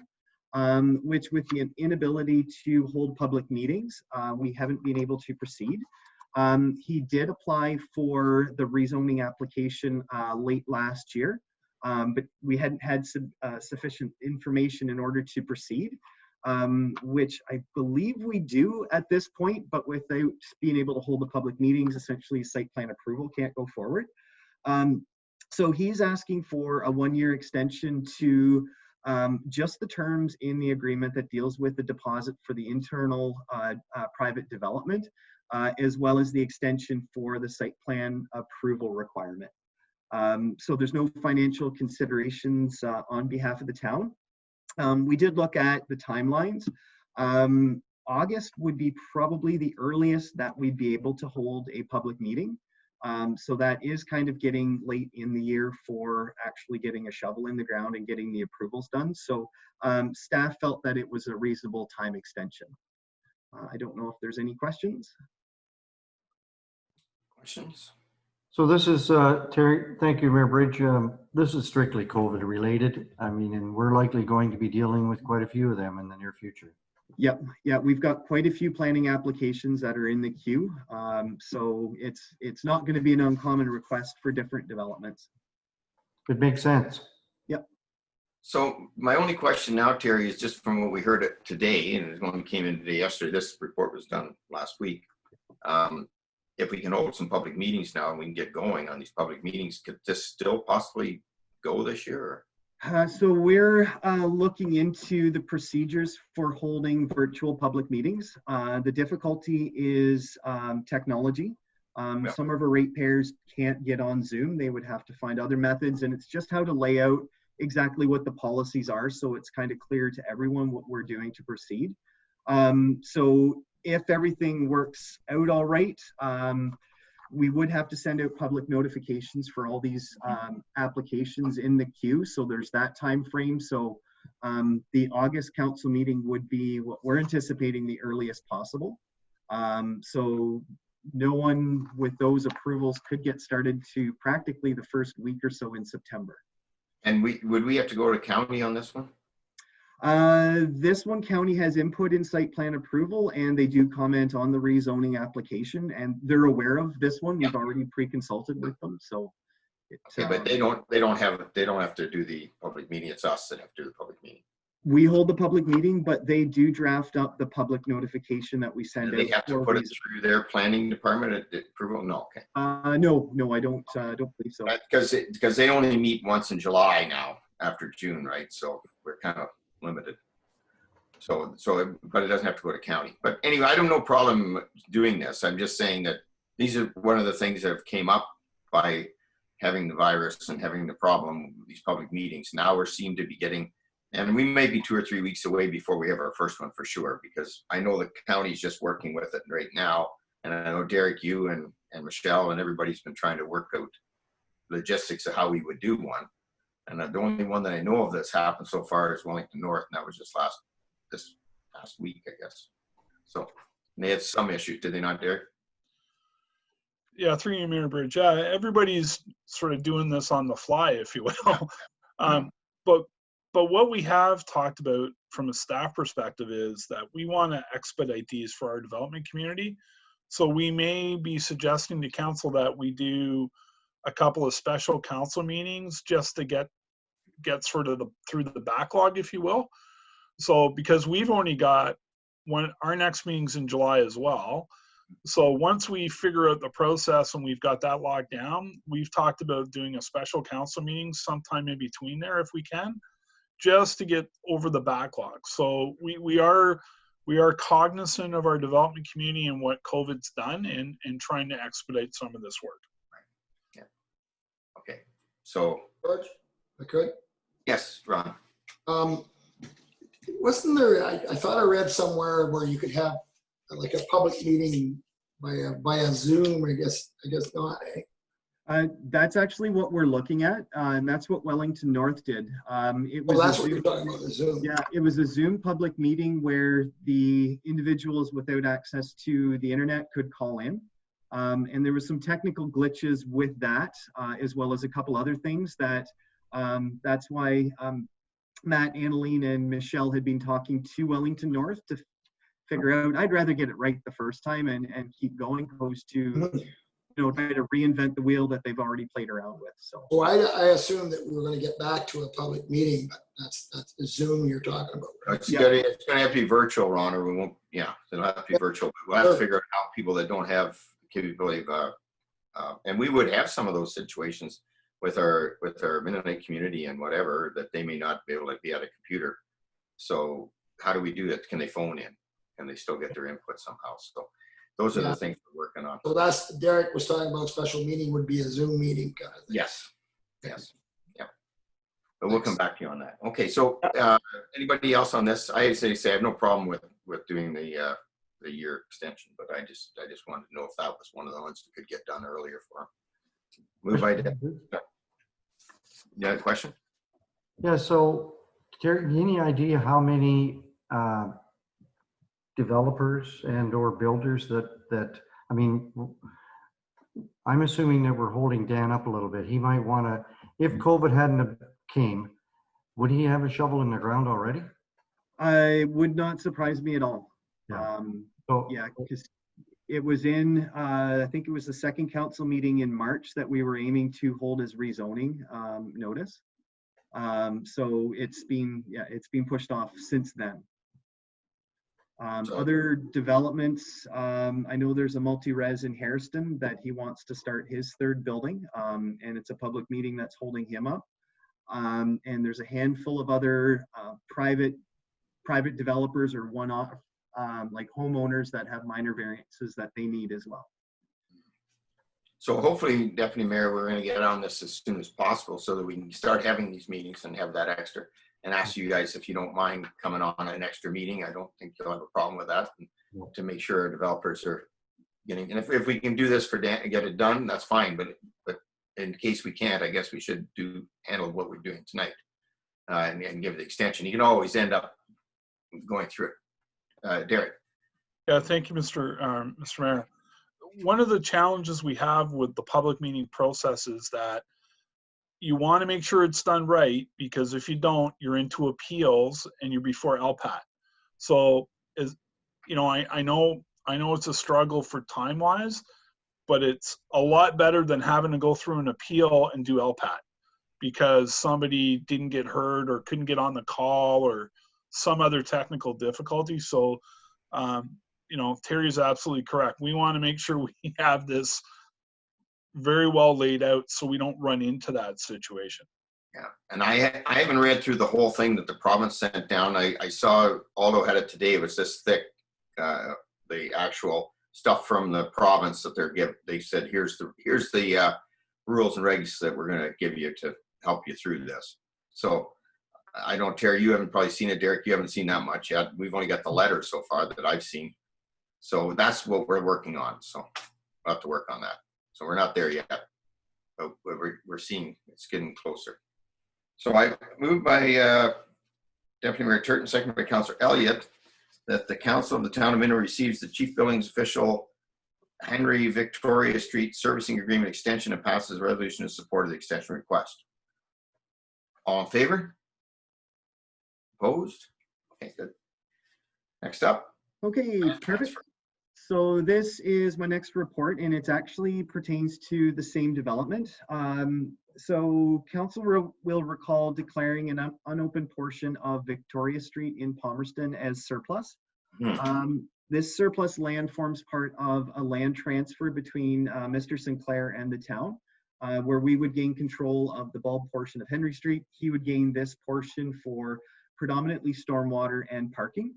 which with the inability to hold public meetings, we haven't been able to proceed. He did apply for the rezoning application late last year, but we hadn't had sufficient information in order to proceed, which I believe we do at this point, but without being able to hold the public meetings, essentially site plan approval can't go forward. So he's asking for a 1-year extension to just the terms in the agreement that deals with the deposit for the internal private development, as well as the extension for the site plan approval requirement. So there's no financial considerations on behalf of the town. We did look at the timelines. August would be probably the earliest that we'd be able to hold a public meeting. So that is kind of getting late in the year for actually getting a shovel in the ground and getting the approvals done. So staff felt that it was a reasonable time extension. I don't know if there's any questions. Questions? So this is, Terry, thank you, Mayor Bridge. This is strictly COVID related. I mean, and we're likely going to be dealing with quite a few of them in the near future. Yep, yeah, we've got quite a few planning applications that are in the queue. So it's not going to be an uncommon request for different developments. It makes sense. Yep. So my only question now, Terry, is just from what we heard today, and it only came in today, yesterday, this report was done last week. If we can hold some public meetings now and we can get going on these public meetings, could this still possibly go this year? So we're looking into the procedures for holding virtual public meetings. The difficulty is technology. Some of our ratepayers can't get on Zoom. They would have to find other methods, and it's just how to lay out exactly what the policies are so it's kind of clear to everyone what we're doing to proceed. So if everything works out all right, we would have to send out public notifications for all these applications in the queue. So there's that time frame. So the August council meeting would be what we're anticipating the earliest possible. So no one with those approvals could get started to practically the first week or so in September. And would we have to go to county on this one? This one, county has input in site plan approval, and they do comment on the rezoning application, and they're aware of this one. We've already pre-consulted with them, so. Okay, but they don't have to do the public meeting. It's us that have to do the public meeting. We hold the public meeting, but they do draft up the public notification that we send out. They have to put it through their planning department at approval? No, okay. No, I don't believe so. Because they only meet once in July now after June, right? So we're kind of limited. But it doesn't have to go to county. But anyway, I don't have no problem doing this. I'm just saying that these are one of the things that have came up by having the virus and having the problem with these public meetings. Now we seem to be getting, and we may be 2 or 3 weeks away before we have our first one for sure, because I know the county's just working with it right now. And I know Derek, you and Michelle and everybody's been trying to work out logistics of how we would do one. And the only one that I know of that's happened so far is Wellington North, and that was just this past week, I guess. So they had some issues, did they not, Derek? Yeah, through you, Mayor Bridge. Yeah, everybody's sort of doing this on the fly, if you will. But what we have talked about from a staff perspective is that we want to expedite these for our development community. So we may be suggesting to council that we do a couple of special council meetings just to get sort of through the backlog, if you will. So because we've only got our next meeting's in July as well. So once we figure out the process and we've got that locked down, we've talked about doing a special council meeting sometime in between there if we can, just to get over the backlog. So we are cognizant of our development community and what COVID's done and trying to expedite some of this work. Right. Yeah. Okay. So George, I could? Yes, Ron. Wasn't there, I thought I read somewhere where you could have like a public meeting by a Zoom, I guess not, eh? That's actually what we're looking at, and that's what Wellington North did. It was that's what you're talking about, the Zoom. Yeah, it was a Zoom public meeting where the individuals without access to the internet could call in. And there was some technical glitches with that, as well as a couple other things that's why Matt, Annaline, and Michelle had been talking to Wellington North to figure out, I'd rather get it right the first time and keep going, opposed to try to reinvent the wheel that they've already played around with. So I assumed that we were going to get back to a public meeting, but that's the Zoom you're talking about, right? It's going to have to be virtual, Ron, or we won't. Yeah, it'll have to be virtual. But we'll have to figure out how people that don't have capability of, and we would have some of those situations with our Mennonite community and whatever, that they may not be able to be at a computer. So how do we do that? Can they phone in? Can they still get their input somehow? So those are the things we're working on. So that's, Derek was talking about, special meeting would be a Zoom meeting kind of thing. Yes. Yeah. But we'll come back to you on that. Okay. So anybody else on this? I say I have no problem with doing the the year extension, but I just wanted to know if that was one of the ones that could get done earlier for him. Move by Deb. You had a question? Yeah, so Terry, any idea how many developers and or builders that, I mean, I'm assuming that we're holding Dan up a little bit. He might want to, if COVID hadn't have came, would he have a shovel in the ground already? I would not surprise me at all. Yeah. Yeah, because it was in, I think it was the second council meeting in March that we were aiming to hold as rezoning notice. So it's been pushed off since then. Other developments, I know there's a multi-res in Hairston that he wants to start his third building, and it's a public meeting that's holding him up. And there's a handful of other private developers or one-off like homeowners that have minor variances that they need as well. So hopefully, Deputy Mayor, we're going to get on this as soon as possible so that we can start having these meetings and have that extra. And ask you guys if you don't mind coming on an extra meeting. I don't think you'll have a problem with that. To make sure our developers are getting. And if we can do this for Dan, get it done, that's fine. But in case we can't, I guess we should handle what we're doing tonight and give the extension. You can always end up going through it. Derek. Yeah, thank you, Mr. Mayor. One of the challenges we have with the public meeting process is that you want to make sure it's done right, because if you don't, you're into appeals and you're before LPAT. So, as you know, I know it's a struggle for time-wise, but it's a lot better than having to go through an appeal and do LPAT because somebody didn't get heard or couldn't get on the call or some other technical difficulty. So, you know, Terry's absolutely correct. We want to make sure we have this very well laid out so we don't run into that situation. Yeah, and I haven't read through the whole thing that the province sent down. I saw Aldo had it today. It was this thick, the actual stuff from the province that they said, here's the rules and regs that we're going to give you to help you through this. So I don't, Terry, you haven't probably seen it. Derek, you haven't seen that much yet. We've only got the letter so far that I've seen. So that's what we're working on. So we'll have to work on that. So we're not there yet, but we're seeing it's getting closer. So I moved by Deputy Mayor Turton, seconded by Councillor Elliott, that the Council of the Town of Minto receives the Chief Buildings Official Henry Victoria Street Servicing Agreement extension and passes a resolution in support of the extension request. All in favor? Opposed? Okay, good. Next up. Okay, perfect. So this is my next report, and it actually pertains to the same development. So council will recall declaring an unopened portion of Victoria Street in Palmerston as surplus. This surplus land forms part of a land transfer between Mr. Sinclair and the town, where we would gain control of the bulb portion of Henry Street. He would gain this portion for predominantly stormwater and parking.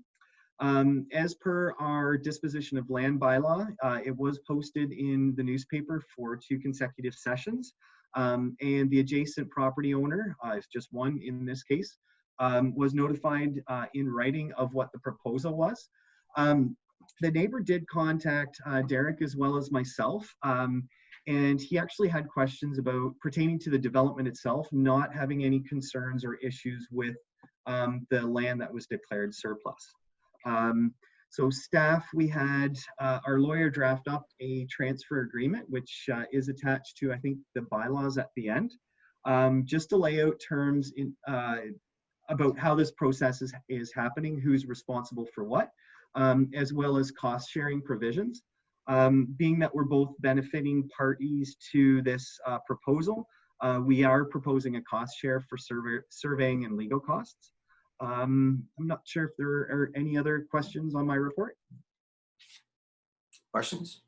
As per our disposition of land bylaw, it was posted in the newspaper for 2 consecutive sessions, and the adjacent property owner, it's just one in this case, was notified in writing of what the proposal was. The neighbor did contact Derek as well as myself, and he actually had questions about pertaining to the development itself, not having any concerns or issues with the land that was declared surplus. So staff, we had our lawyer draft up a transfer agreement, which is attached to, I think, the bylaws at the end, just to lay out terms in, about how this process is happening, who's responsible for what, as well as cost sharing provisions. Being that we're both benefiting parties to this proposal, we are proposing a cost share for surveying and legal costs. I'm not sure if there are any other questions on my report. Questions?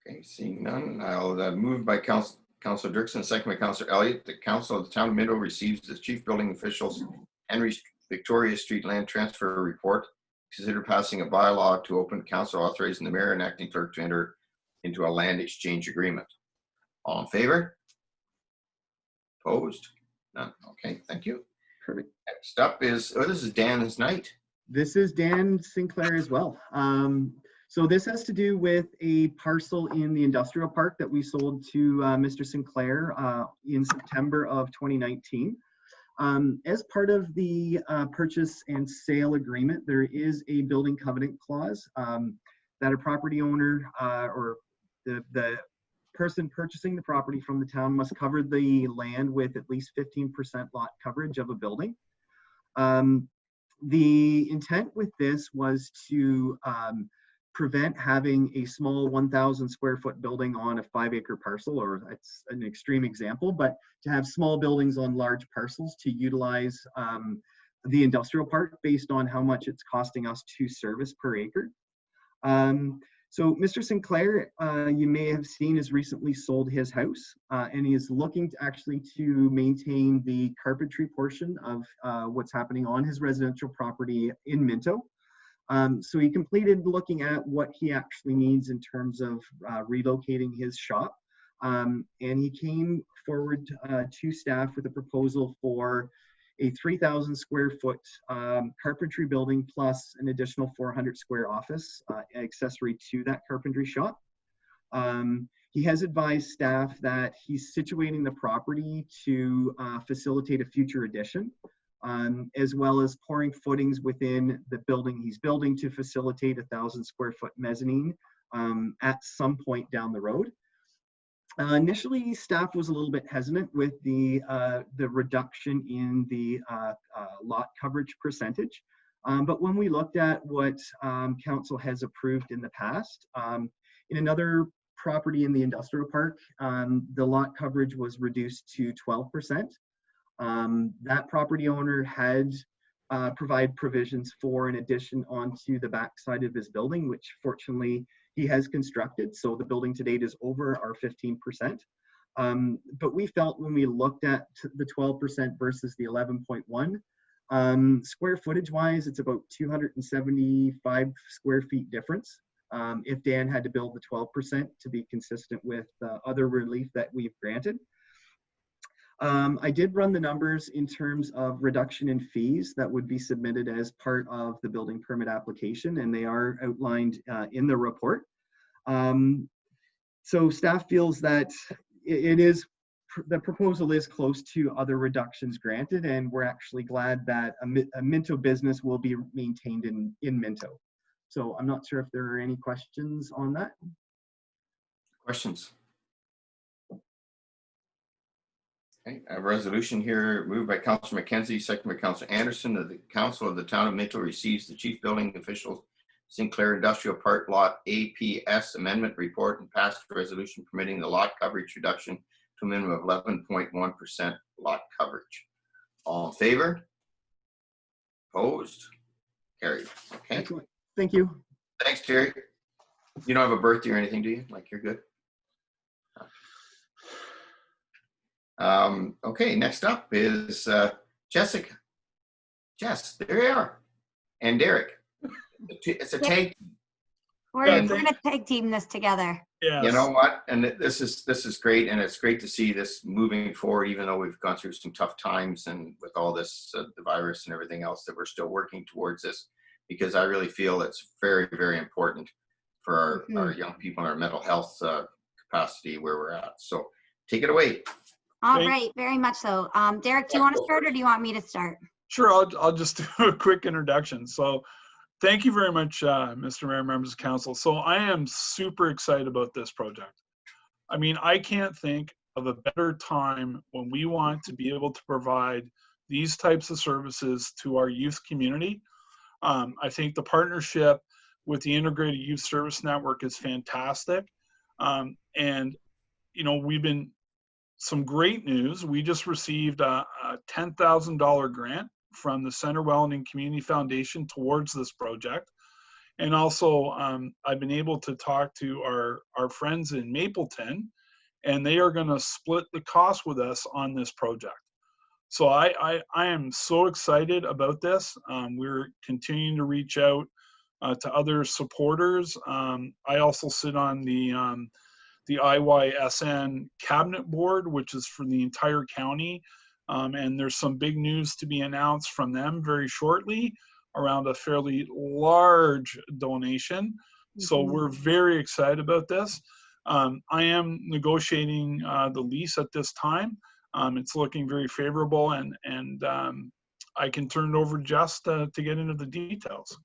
Okay, seeing none, I'll move by Councillor Dirksen, second by Councillor Elliott. The Council of the Town of Minto receives the Chief Building Official's Henry Victoria Street Land Transfer Report. Consider passing a bylaw to open council authorizing the mayor and acting clerk to enter into a land exchange agreement. All in favor? Opposed? None. Okay, thank you. Perfect. Next up is, this is Dan's night. This is Dan Sinclair as well. So this has to do with a parcel in the industrial park that we sold to Mr. Sinclair in September of 2019. As part of the purchase and sale agreement, there is a building covenant clause that a property owner or the person purchasing the property from the town must cover the land with at least 15% lot coverage of a building. The intent with this was to prevent having a small 1,000 square foot building on a 5-acre parcel, or it's an extreme example, but to have small buildings on large parcels to utilize the industrial park based on how much it's costing us to service per acre. So Mr. Sinclair, you may have seen, has recently sold his house and he is looking to actually maintain the carpentry portion of what's happening on his residential property in Minto. So he completed looking at what he actually needs in terms of relocating his shop. And he came forward to staff with a proposal for a 3,000 square foot carpentry building plus an additional 400 square office accessory to that carpentry shop. He has advised staff that he's situating the property to facilitate a future addition, as well as pouring footings within the building he's building to facilitate 1,000 square foot mezzanine at some point down the road. Initially, staff was a little bit hesitant with the reduction in the lot coverage percentage. But when we looked at what council has approved in the past, in another property in the industrial park, the lot coverage was reduced to 12%. That property owner had provide provisions for an addition onto the back side of his building, which fortunately he has constructed. So the building to date is over our 15%. But we felt when we looked at the 12% versus the 11.1, square footage wise, it's about 275 square feet difference. If Dan had to build the 12% to be consistent with other relief that we've granted. I did run the numbers in terms of reduction in fees that would be submitted as part of the building permit application, and they are outlined in the report. So staff feels that the proposal is close to other reductions granted, and we're actually glad that a Minto business will be maintained in Minto. So I'm not sure if there are any questions on that. Questions? Okay, a resolution here moved by Councillor McKenzie, second by Councillor Anderson, that the Council of the Town of Minto receives the Chief Building Official Sinclair Industrial Park Lot APS Amendment Report and passed a resolution permitting the lot coverage reduction to a minimum of 11.1% lot coverage. All in favor? Opposed? Carried. Okay. Excellent. Thank you. Thanks, Terry. You don't have a birthday or anything, do you? Like, you're good? Okay, next up is Jessica. Jess, there you are. And Derek. It's a tag. We're gonna tag team this together. Yes. You know what? And this is great, and it's great to see this moving forward, even though we've gone through some tough times and with all this, the virus and everything else, that we're still working towards this, because I really feel it's very, very important for our young people and our mental health capacity where we're at. So take it away. All right, very much so. Derek, do you want to start or do you want me to start? Sure, I'll just do a quick introduction. So thank you very much, Mr. Mayor, members of council. So I am super excited about this project. I mean, I can't think of a better time when we want to be able to provide these types of services to our youth community. I think the partnership with the Integrated Youth Service Network is fantastic. And, you know, some great news. We just received a $10,000 grant from the Center Wellington Community Foundation towards this project. And also, I've been able to talk to our friends in Mapleton, and they are going to split the cost with us on this project. So I am so excited about this. We're continuing to reach out to other supporters. I also sit on the IYSN cabinet board, which is for the entire county. And there's some big news to be announced from them very shortly. around a fairly large donation. So we're very excited about this. I am negotiating the lease at this time. It's looking very favorable, and I can turn it over to Jess to get into the details.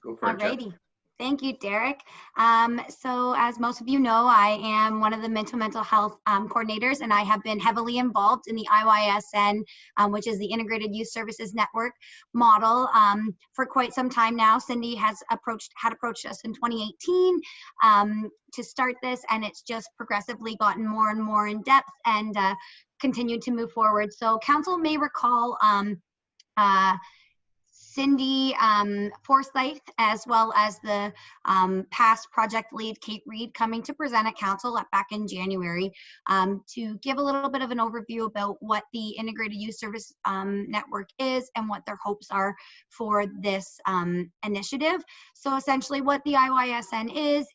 Go for it, Jess. Alrighty. Thank you, Derek. So as most of you know, I am one of the mental health coordinators, and I have been heavily involved in the IYSN, which is the Integrated Youth Services Network model, for quite some time now. Cindy had approached us in 2018 to start this, and it's just progressively gotten more and more in depth and continued to move forward. So council may recall Cindy Forsyth, as well as the past project lead, Kate Reed, coming to present at council back in January to give a little bit of an overview about what the Integrated Youth Service Network is and what their hopes are for this initiative. So essentially what the IYSN is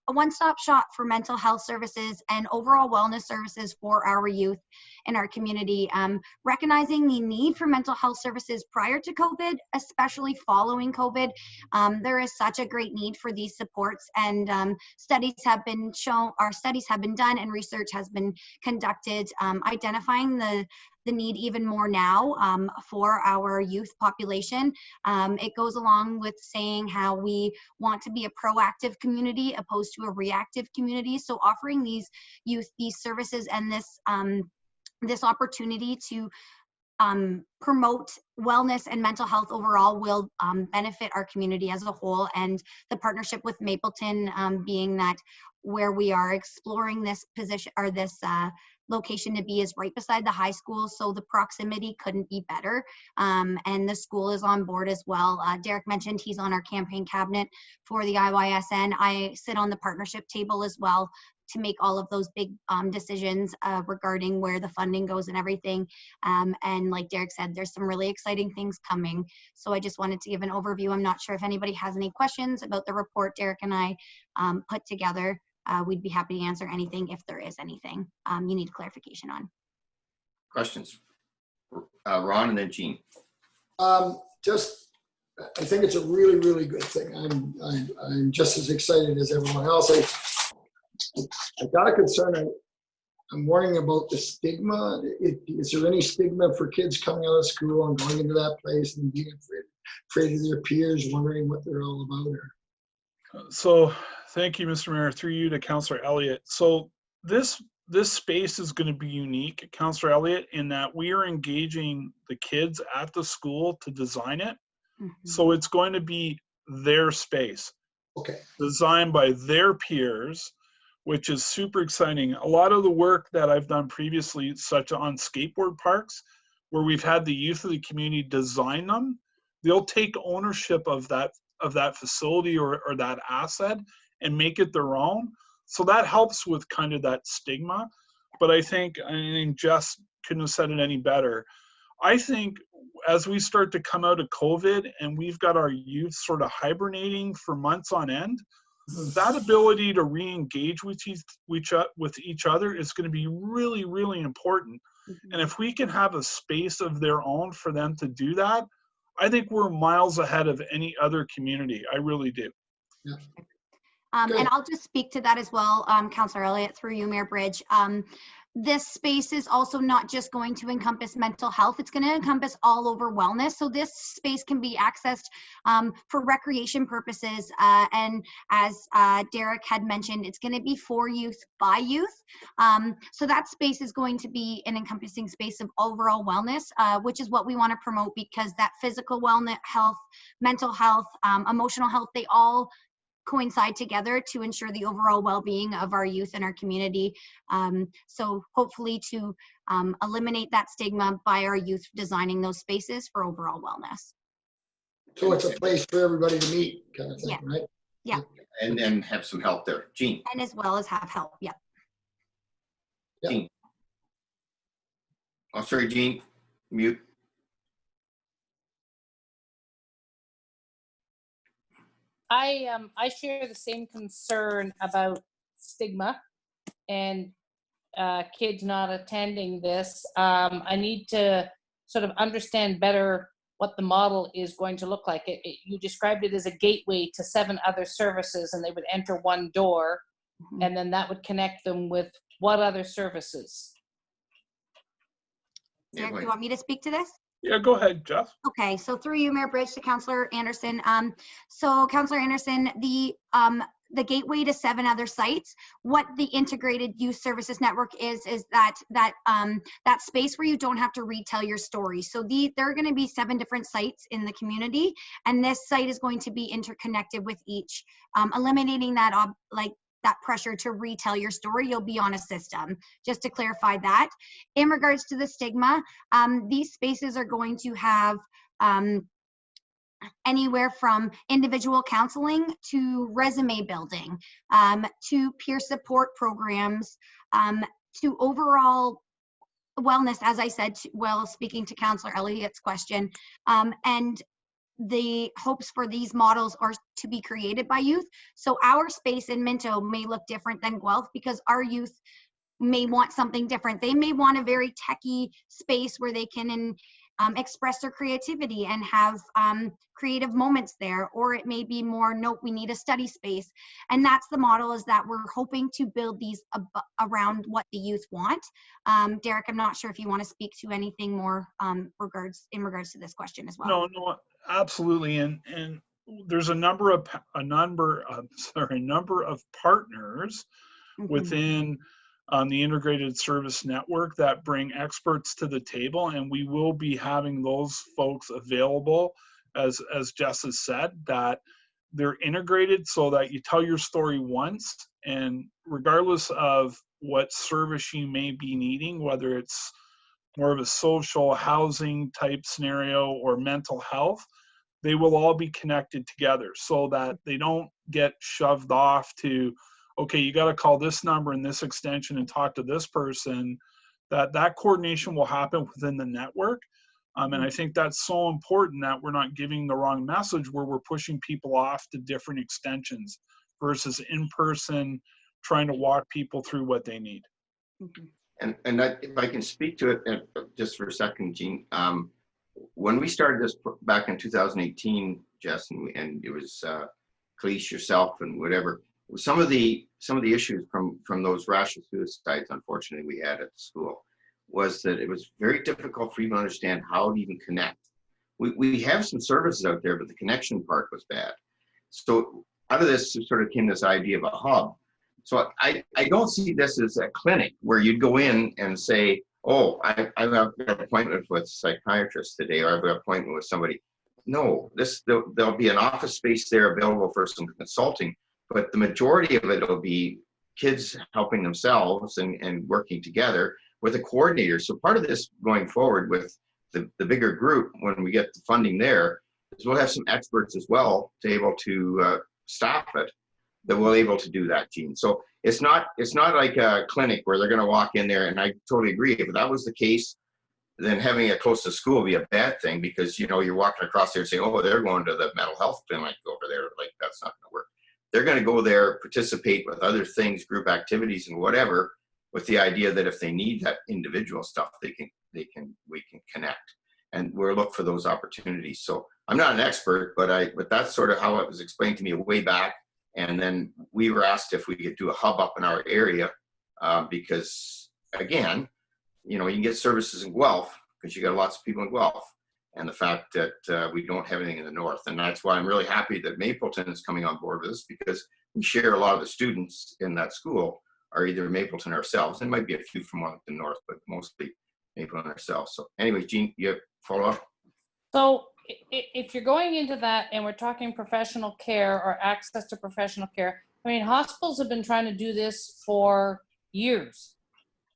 a one-stop shop for mental health services and overall wellness services for our youth in our community, recognizing the need for mental health services prior to COVID, especially following COVID. There is such a great need for these supports, and studies have been done and research has been conducted, identifying the need even more now for our youth population. It goes along with saying how we want to be a proactive community opposed to a reactive community. So offering these youth these services and this opportunity to promote wellness and mental health overall will benefit our community as a whole. And the partnership with Mapleton being that where we are exploring this position or this location to be is right beside the high school, so the proximity couldn't be better, and the school is on board as well. Derek mentioned he's on our campaign cabinet for the IYSN. I sit on the partnership table as well to make all of those big decisions regarding where the funding goes and everything. And like Derek said, there's some really exciting things coming. So I just wanted to give an overview. I'm not sure if anybody has any questions about the report Derek and I put together. We'd be happy to answer anything if there is anything you need clarification on. Questions? Ron and then Jean. I think it's a really, really good thing. I'm just as excited as everyone else. I got a concern. I'm worrying about the stigma. Is there any stigma for kids coming out of school and going into that place and being afraid of their peers, wondering what they're all about? So thank you, Mr. Mayor, through you to Councillor Elliott. So this space is going to be unique, Councillor Elliott, in that we are engaging the kids at the school to design it. So it's going to be their space, designed by their peers, which is super exciting. A lot of the work that I've done previously, such on skateboard parks, where we've had the youth of the community design them, they'll take ownership of that facility or that asset and make it their own. So that helps with kind of that stigma. But I think Jess couldn't have said it any better. I think as we start to come out of COVID and we've got our youth sort of hibernating for months on end, that ability to re-engage with each other is going to be really, really important. And if we can have a space of their own for them to do that, I think we're miles ahead of any other community. I really do. Yeah. And I'll just speak to that as well, Councillor Elliott, through you, Mayor Bridge. This space is also not just going to encompass mental health, it's going to encompass all over wellness. So this space can be accessed for recreation purposes. And as Derek had mentioned, it's going to be for youth by youth. So that space is going to be an encompassing space of overall wellness, which is what we want to promote, because that physical wellness, health, mental health, emotional health, they all coincide together to ensure the overall well-being of our youth and our community. So hopefully to eliminate that stigma by our youth designing those spaces for overall wellness. So it's a place for everybody to meet, kind of thing, right? Yeah. And then have some help there. Jean. And as well as have help, yeah. Jean. Oh, sorry, Jean. Mute. I share the same concern about stigma and kids not attending this. I need to sort of understand better what the model is going to look like. You described it as a gateway to 7 other services, and they would enter one door, and then that would connect them with what other services? Derek, do you want me to speak to this? Yeah, go ahead, Jeff. Okay, so through you, Mayor Bridge, to Councillor Anderson. So Councillor Anderson, the gateway to 7 other sites, what the integrated youth services network is that space where you don't have to retell your story. So there are going to be 7 different sites in the community, and this site is going to be interconnected with each, eliminating that that pressure to retell your story. You'll be on a system, just to clarify that. In regards to the stigma, these spaces are going to have anywhere from individual counseling to resume building, to peer support programs, to overall wellness, as I said, while speaking to Councillor Elliott's question, and the hopes for these models are to be created by youth. So our space in Minto may look different than Guelph because our youth may want something different. They may want a very techie space where they can express their creativity and have creative moments there, or it may be more, nope, we need a study space. And that's the model, is that we're hoping to build these around what the youth want. Derek, I'm not sure if you want to speak to anything more in regards to this question as well. No, absolutely. And there's a number of partners within the integrated service network that bring experts to the table, and we will be having those folks available, as Jess has said, that they're integrated so that you tell your story once, and regardless of what service you may be needing, whether it's more of a social housing type scenario or mental health, they will all be connected together so that they don't get shoved off to, okay, you got to call this number and this extension and talk to this person. That coordination will happen within the network. And I think that's so important that we're not giving the wrong message where we're pushing people off to different extensions versus in person trying to walk people through what they need. And if I can speak to it just for a second, Jean, when we started this back in 2018, Jess, and it was Cleese, yourself, and whatever, some of the issues from those rash suicides, unfortunately, we had at the school, was that it was very difficult for people to understand how to even connect. We have some services out there, but the connection part was bad. So out of this sort of came this idea of a hub. So I don't see this as a clinic where you'd go in and say, oh, I have an appointment with a psychiatrist today, or I have an appointment with somebody. No, there'll be an office space there available for some consulting, but the majority of it will be kids helping themselves and working together with a coordinator. So part of this going forward with the bigger group, when we get the funding there, is we'll have some experts as well to able to staff it, that we're able to do that, Gene. So it's not like a clinic where they're going to walk in there, and I totally agree. If that was the case, then having it close to school would be a bad thing, because you're walking across there and saying, oh, they're going to the mental health clinic over there. Like, that's not going to work. They're going to go there, participate with other things, group activities and whatever, with the idea that if they need that individual stuff, we can connect, and we'll look for those opportunities. So I'm not an expert, but that's sort of how it was explained to me way back. And then we were asked if we could do a hub up in our area, because again, you can get services in Guelph because you got lots of people in Guelph, and the fact that we don't have anything in the north. And that's why I'm really happy that Mapleton is coming on board with us, because we share a lot of the students in that school are either Mapleton ourselves, and might be a few from the north, but mostly Mapleton ourselves. So anyway, Jean, you follow up? So if you're going into that and we're talking professional care or access to professional care, I mean, hospitals have been trying to do this for years,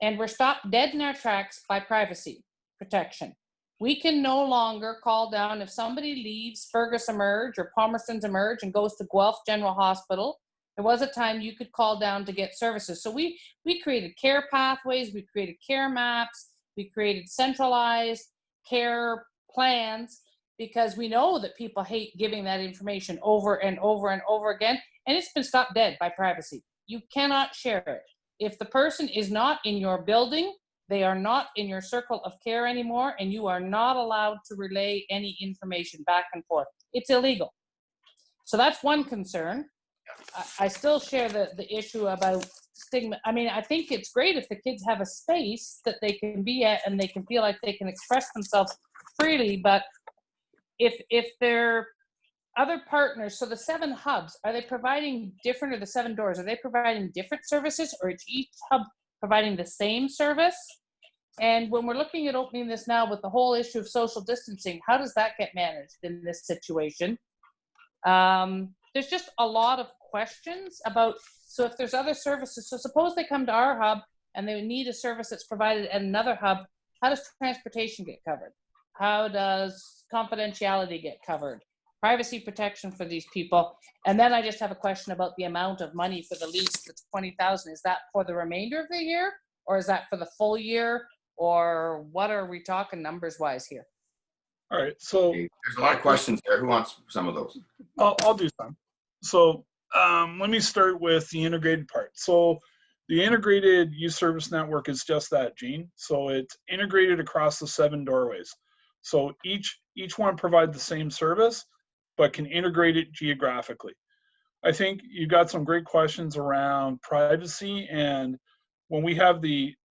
and we're stopped dead in our tracks by privacy protection. We can no longer call down if somebody leaves Fergus Emerge or Palmerston's Emerge and goes to Guelph General Hospital. There was a time you could call down to get services. So we created care pathways, we created care maps, we created centralized care plans, because we know that people hate giving that information over and over and over again, and it's been stopped dead by privacy. You cannot share it. If the person is not in your building, They are not in your circle of care anymore, and you are not allowed to relay any information back and forth. It's illegal. So that's one concern. I still share the issue about stigma. I mean, I think it's great if the kids have a space that they can be at and they can feel like they can express themselves freely, but if they're other partners, so the 7 hubs, are they providing different, or the 7 doors, are they providing different services, or is each hub providing the same service? And when we're looking at opening this now with the whole issue of social distancing, how does that get managed in this situation? There's just a lot of questions about, so if there's other services, so suppose they come to our hub and they need a service that's provided at another hub, how does transportation get covered? How does confidentiality get covered? Privacy protection for these people. And then I just have a question about the amount of money for the lease, the 20,000. Is that for the remainder of the year, or is that for the full year, or what are we talking numbers wise here? All right, so There's a lot of questions there. Who wants some of those? I'll do some. So let me start with the integrated part. So the integrated youth service network is just that, Gene. So it's integrated across the 7 doorways. So each one provides the same service, but can integrate it geographically. I think you got some great questions around privacy, and when we have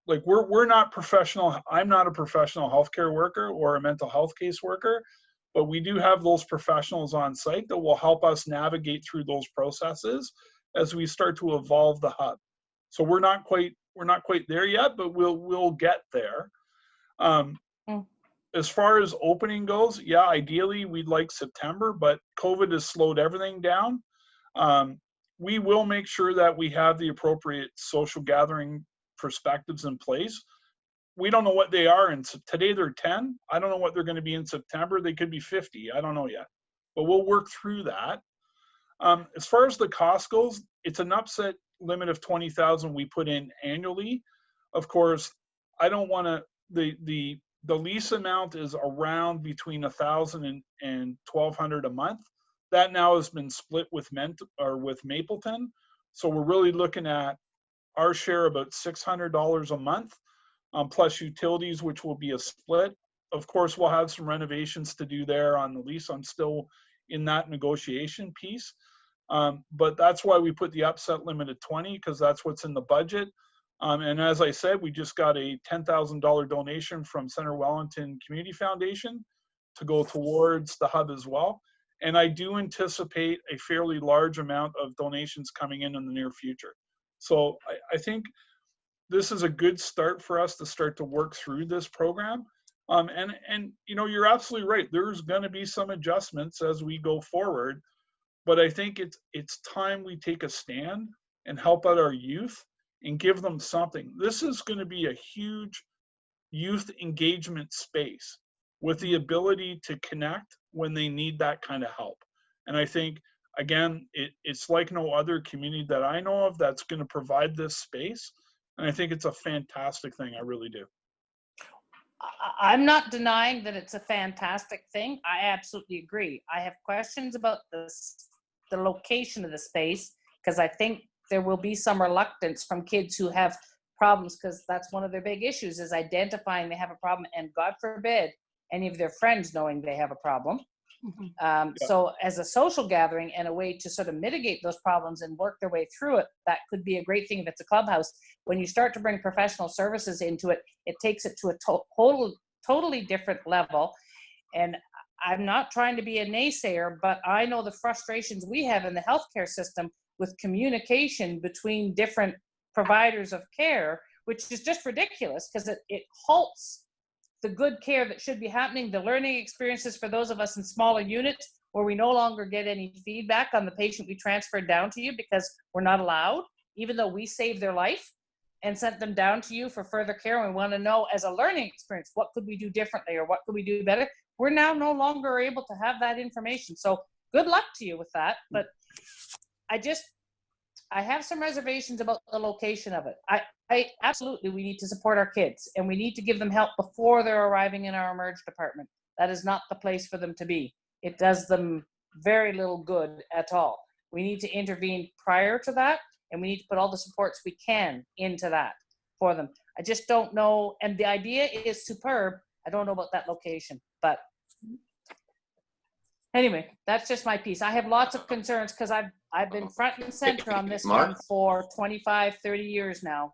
we're not professional. I'm not a professional healthcare worker or a mental health case worker, but we do have those professionals on site that will help us navigate through those processes as we start to evolve the hub. So we're not quite there yet, but we'll get there. As far as opening goes, yeah, ideally we'd like September, but COVID has slowed everything down. We will make sure that we have the appropriate social gathering perspectives in place. We don't know what they are, and today they're 10. I don't know what they're going to be in September. They could be 50. I don't know yet, but we'll work through that. As far as the cost goes, it's an upset limit of 20,000 we put in annually. Of course, I don't want to. The lease amount is around between 1,000 and 1,200 a month. That now has been split with Mapleton, so we're really looking at our share about $600 a month, plus utilities, which will be a split. Of course, we'll have some renovations to do there on the lease. I'm still in that negotiation piece, but that's why we put the upset limit at 20, because that's what's in the budget. And as I said, we just got a $10,000 donation from Center Wellington Community Foundation to go towards the hub as well. And I do anticipate a fairly large amount of donations coming in the near future. So I think this is a good start for us to start to work through this program. And you know, you're absolutely right. There's going to be some adjustments as we go forward, but I think it's time we take a stand and help out our youth and give them something. This is going to be a huge youth engagement space with the ability to connect when they need that kind of help. And I think, again, it's like no other community that I know of that's going to provide this space. And I think it's a fantastic thing. I really do. I'm not denying that it's a fantastic thing. I absolutely agree. I have questions about the location of the space, because I think there will be some reluctance from kids who have problems, because that's one of their big issues, is identifying they have a problem, and God forbid any of their friends knowing they have a problem. So as a social gathering and a way to sort of mitigate those problems and work their way through it, that could be a great thing if it's a clubhouse. When you start to bring professional services into it, it takes it to a totally different level. And I'm not trying to be a naysayer, but I know the frustrations we have in the healthcare system with communication between different providers of care, which is just ridiculous, because it halts the good care that should be happening, the learning experiences for those of us in smaller units where we no longer get any feedback on the patient we transferred down to you because we're not allowed, even though we saved their life and sent them down to you for further care. And we want to know, as a learning experience, what could we do differently, or what could we do better? We're now no longer able to have that information. So good luck to you with that. But I have some reservations about the location of it. I absolutely, we need to support our kids, and we need to give them help before they're arriving in our emerge department. That is not the place for them to be. It does them very little good at all. We need to intervene prior to that, and we need to put all the supports we can into that. for them. I just don't know, and the idea is superb. I don't know about that location, but anyway, that's just my piece. I have lots of concerns because I've been front and center on this Mark? one for 25, 30 years now.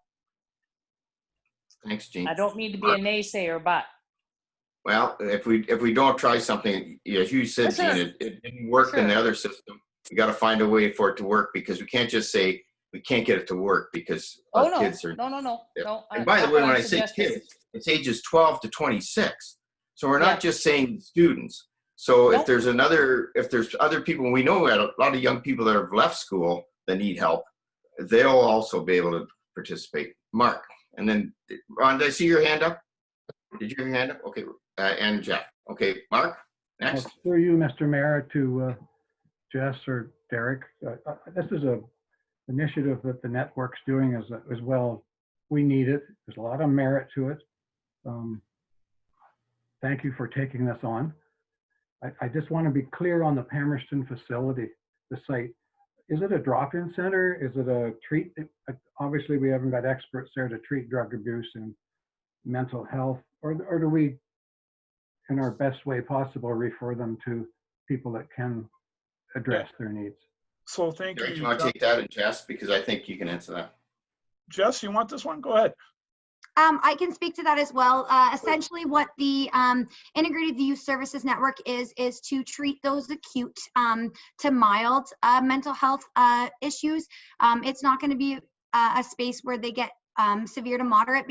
Thanks, Jean. I don't mean to be a naysayer, but. Well, if we don't try something, as you said, For sure. Jean, it didn't work For in the sure. other system. We got to find a way for it to work, because we can't just say we can't get it to work because Oh, our no, kids are. no. And by the Not way, what when I'm I say suggesting. kids, it's ages 12 to 26. So we're not Yeah. just saying students. So Nope. if there's other people, we know that a lot of young people that have left school that need help, they'll also be able to participate. Mark, and then Ron, did I see your hand up? Did you have your hand up? Okay, and Jeff. Okay, Mark, next. Through you, Mr. Mayor, to Jess or Derek. This is a initiative that the network's doing as well. We need it. There's a lot of merit to it. Thank you for taking this on. I just want to be clear on the Palmerston facility, the site. Is it a drop-in center? Is it a treat? Obviously, we haven't got experts there to treat drug abuse and mental health, or do we, in our best way possible, refer them to people that can address their needs? So thank Derek, you. you want to take that, and Jess, because I think you can answer that. Jess, you want this one? Go ahead. I can speak to that as well. Essentially, what the Integrated Youth Services Network is to treat those acute to mild mental health issues. It's not going to be a space where they get severe to moderate,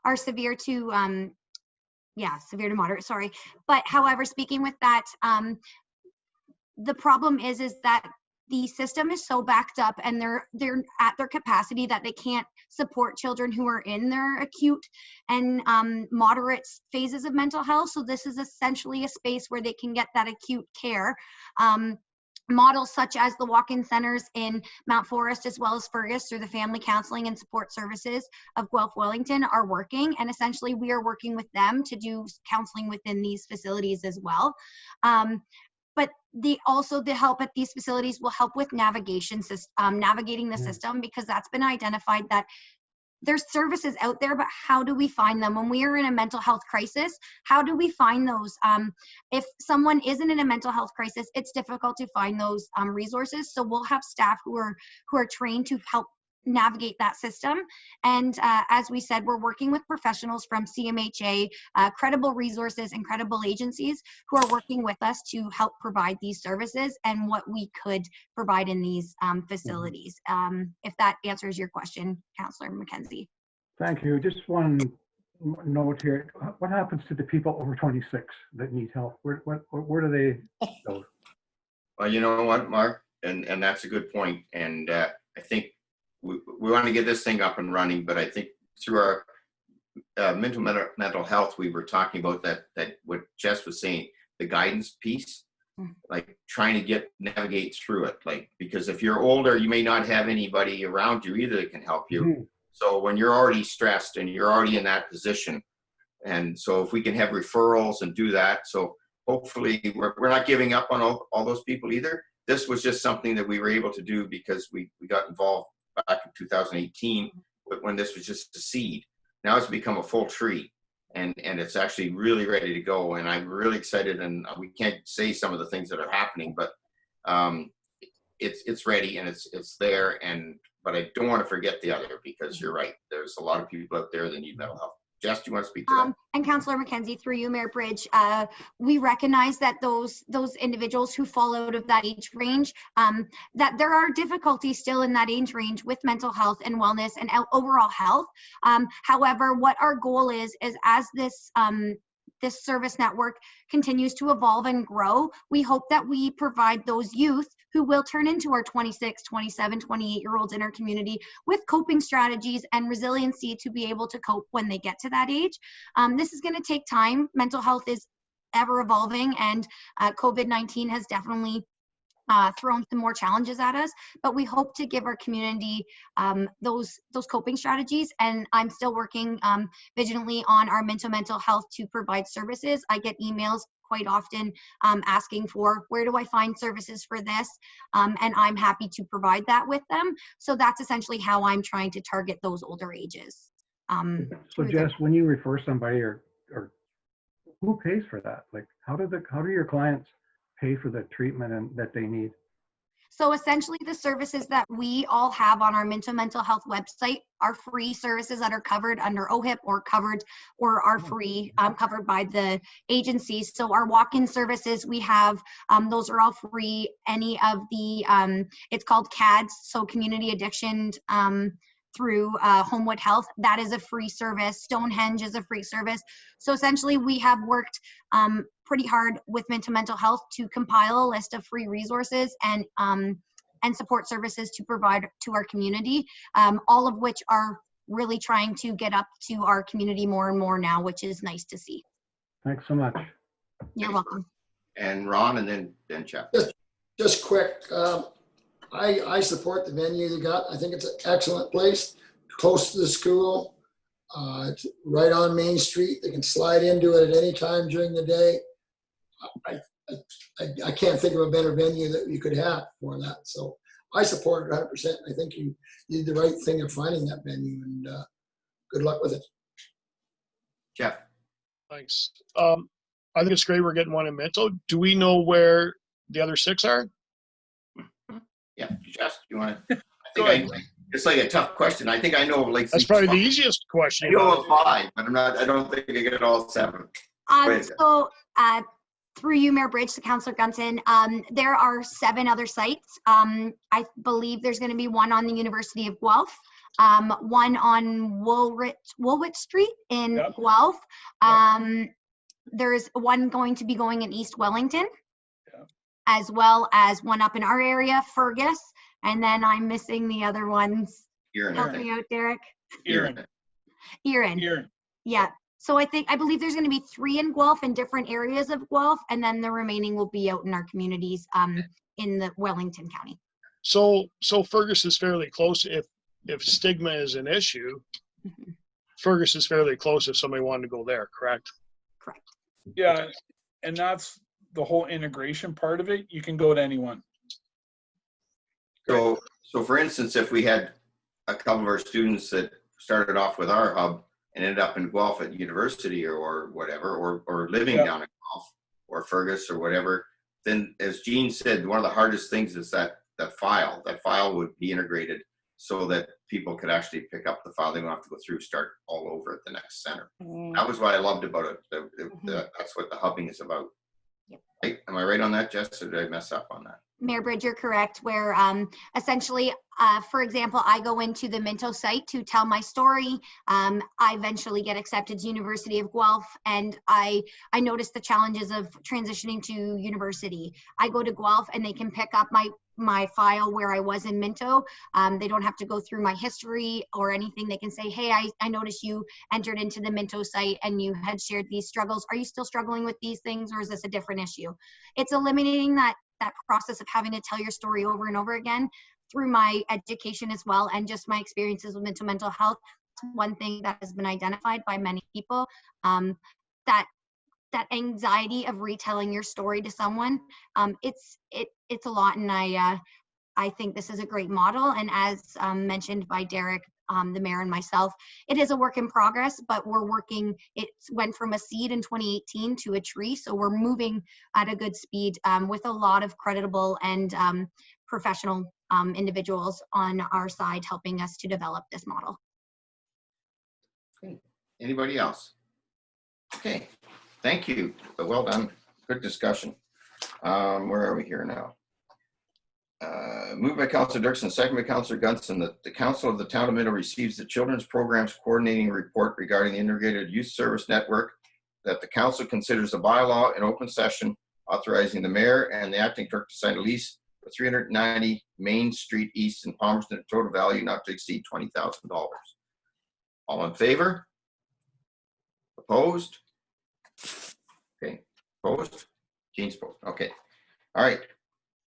or severe to severe to moderate. Sorry, but however, speaking with that, the problem is that the system is so backed up and they're at their capacity that they can't support children who are in their acute and moderate phases of mental health. So this is essentially a space where they can get that acute care. Models such as the walk-in centers in Mount Forest as well as Fergus through the Family Counseling and Support Services of Guelph Wellington are working, and essentially we are working with them to do counseling within these facilities as well. But also the help at these facilities will help with navigating the system, because that's been identified that there's services out there, but how do we find them? When we are in a mental health crisis, how do we find those? If someone isn't in a mental health crisis, it's difficult to find those resources. So we'll have staff who are trained to help navigate that system. And as we said, we're working with professionals from CMHA, credible resources and credible agencies who are working with us to help provide these services and what we could provide in these facilities. If that answers your question, Councillor McKenzie. Thank you. Just one note here. What happens to the people over 26 that need help? Where do they go? Well, you know what, Mark, and that's a good point. And I think we want to get this thing up and running, but I think through our mental health, we were talking about that what Jess was saying, the guidance piece, like trying to navigate through it. Like, because if you're older, you may not have anybody around you either that can help you. Mm-hmm. So when you're already stressed and you're already in that position, and so if we can have referrals and do that, so hopefully we're not giving up on all those people either. This was just something that we were able to do because we got involved back in 2018 when this was just a seed. Now it's become a full tree, and it's actually really ready to go. And I'm really excited, and we can't say some of the things that are happening, but it's ready and it's there. But I don't want to forget the other, because you're right. There's a lot of people out there that need mental health. Jess, do you want to speak to that? And Councillor McKenzie, through you, Mayor Bridge, we recognize that those individuals who fall out of that age range, that there are difficulties still in that age range with mental health and wellness and overall health. However, what our goal is as this service network continues to evolve and grow, we hope that we provide those youth who will turn into our 26, 27, 28-year-olds in our community with coping strategies and resiliency to be able to cope when they get to that age. This is going to take time. Mental health is ever evolving, and COVID-19 has definitely thrown some more challenges at us, but we hope to give our community those coping strategies. And I'm still working vigilantly on our mental health to provide services. I get emails quite often asking for, where do I find services for this? And I'm happy to provide that with them. So that's essentially how I'm trying to target those older ages. So Jess, when you refer somebody or who pays for that? Like, how do your clients pay for the treatment and that they need? So essentially the services that we all have on our Minto Mental Health website are free services that are covered under OHIP or are free, covered by the agencies. So our walk-in services we have, those are all free. Any of the, it's called CADS, so Community Addiction through Homewood Health, that is a free service. Stonehenge is a free service. So essentially we have worked pretty hard with Minto Mental Health to compile a list of free resources and support services to provide to our community, all of which are really trying to get up to our community more and more now, which is nice to see. Thanks so much. You're welcome. And Ron, and then Jeff. Just quick, I support the venue they got. I think it's an excellent place, close to the school. It's right on Main Street. They can slide into it at any time during the day. I can't think of a better venue that you could have for that. So I support it 100%. I think you did the right thing of finding that venue, and good luck with it. Jeff. Thanks. I think it's great we're getting one in Minto. Do we know where the other 6 are? Yeah, Jess, you want to? It's like a tough question. I think I know like. That's probably the easiest question. I know of 5, but I don't think I get it all 7. Through you, Mayor Bridge, to Councillor Gunson, there are 7 other sites. I believe there's going to be one on the University of Guelph, one on Woolwich Street in Guelph. There's one going to be going in East Wellington, as well as one up in our area, Fergus, and then I'm missing the other ones. Help me out, Derek. Erin. Yeah. So I believe there's going to be 3 in Guelph in different areas of Guelph, and then the remaining will be out in our communities in the Wellington County. So Fergus is fairly close. If stigma is an issue, Fergus is fairly close if somebody wanted to go there, correct? Correct. Yeah, and that's the whole integration part of it. You can go to anyone. So for instance, if we had a couple of our students that started off with our hub and ended up in Guelph at university or whatever, or living down in Guelph or Fergus or whatever, then as Jean said, one of the hardest things is that file. That file would be integrated so that people could actually pick up the file. They don't have to go through, start all over at the next center. That was what I loved about it. That's what the hubbing is about. Yep. Right? Am I right on that, Jess, or did I mess up on that? Mayor Bridge, you're correct, where essentially, for example, I go into the Minto site to tell my story. I eventually get accepted to University of Guelph, and I notice the challenges of transitioning to university. I go to Guelph and they can pick up my file where I was in Minto. They don't have to go through my history or anything. They can say, hey, I noticed you entered into the Minto site and you had shared these struggles. Are you still struggling with these things, or is this a different issue? It's eliminating that process of having to tell your story over and over again through my education as well, and just my experiences with mental health. One thing that has been identified by many people, that anxiety of retelling your story to someone, it's a lot, and I think this is a great model. And as mentioned by Derek, the mayor, and myself, it is a work in progress, but we're working. It went from a seed in 2018 to a tree, so we're moving at a good speed with a lot of credible and professional individuals on our side helping us to develop this model. Okay. Anybody else? Okay, thank you. Well done. Good discussion. Where are we here now? Moved by Councillor Dirksen, second by Councillor Gunson, that the Council of the Town of Minto receives the Children's Programs Coordinating Report regarding the Integrated Youth Service Network, that the Council considers a bylaw in open session authorizing the Mayor and the Acting Clerk to sign a lease for 390 Main Street East in Palmerston, total value not to exceed $20,000. All in favor? Opposed? Okay, opposed? Jean's opposed. Okay, all right.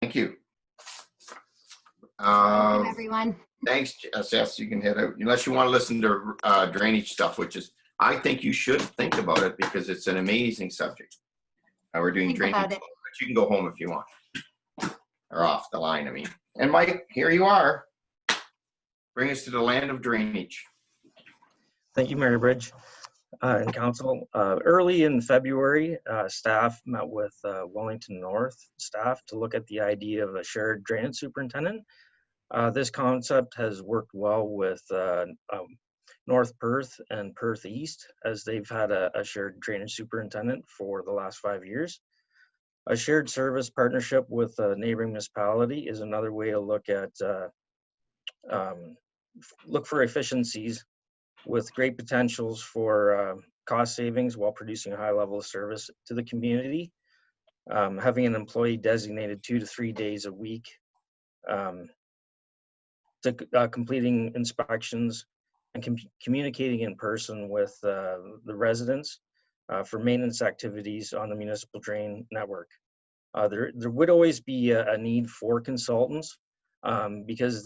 Thank you. Thank you, everyone. Thanks, Jess. You can head out unless you want to listen to drainage stuff, which is, I think you should think about it because it's an amazing subject. We're doing Think drainage, about it. but you can go home if you want. Or off the line, I mean. And Mike, here you are. Bring us to the land of drainage. Thank you, Mary Bridge and Council. Early in February, staff met with Wellington North staff to look at the idea of a shared drainage superintendent. This concept has worked well with North Perth and Perth East, as they've had a shared drainage superintendent for the last 5 years. A shared service partnership with a neighboring municipality is another way to look at look for efficiencies with great potentials for cost savings while producing a high level of service to the community. Having an employee designated 2 to 3 days a week to completing inspections and communicating in person with the residents for maintenance activities on the municipal drain network. There would always be a need for consultants because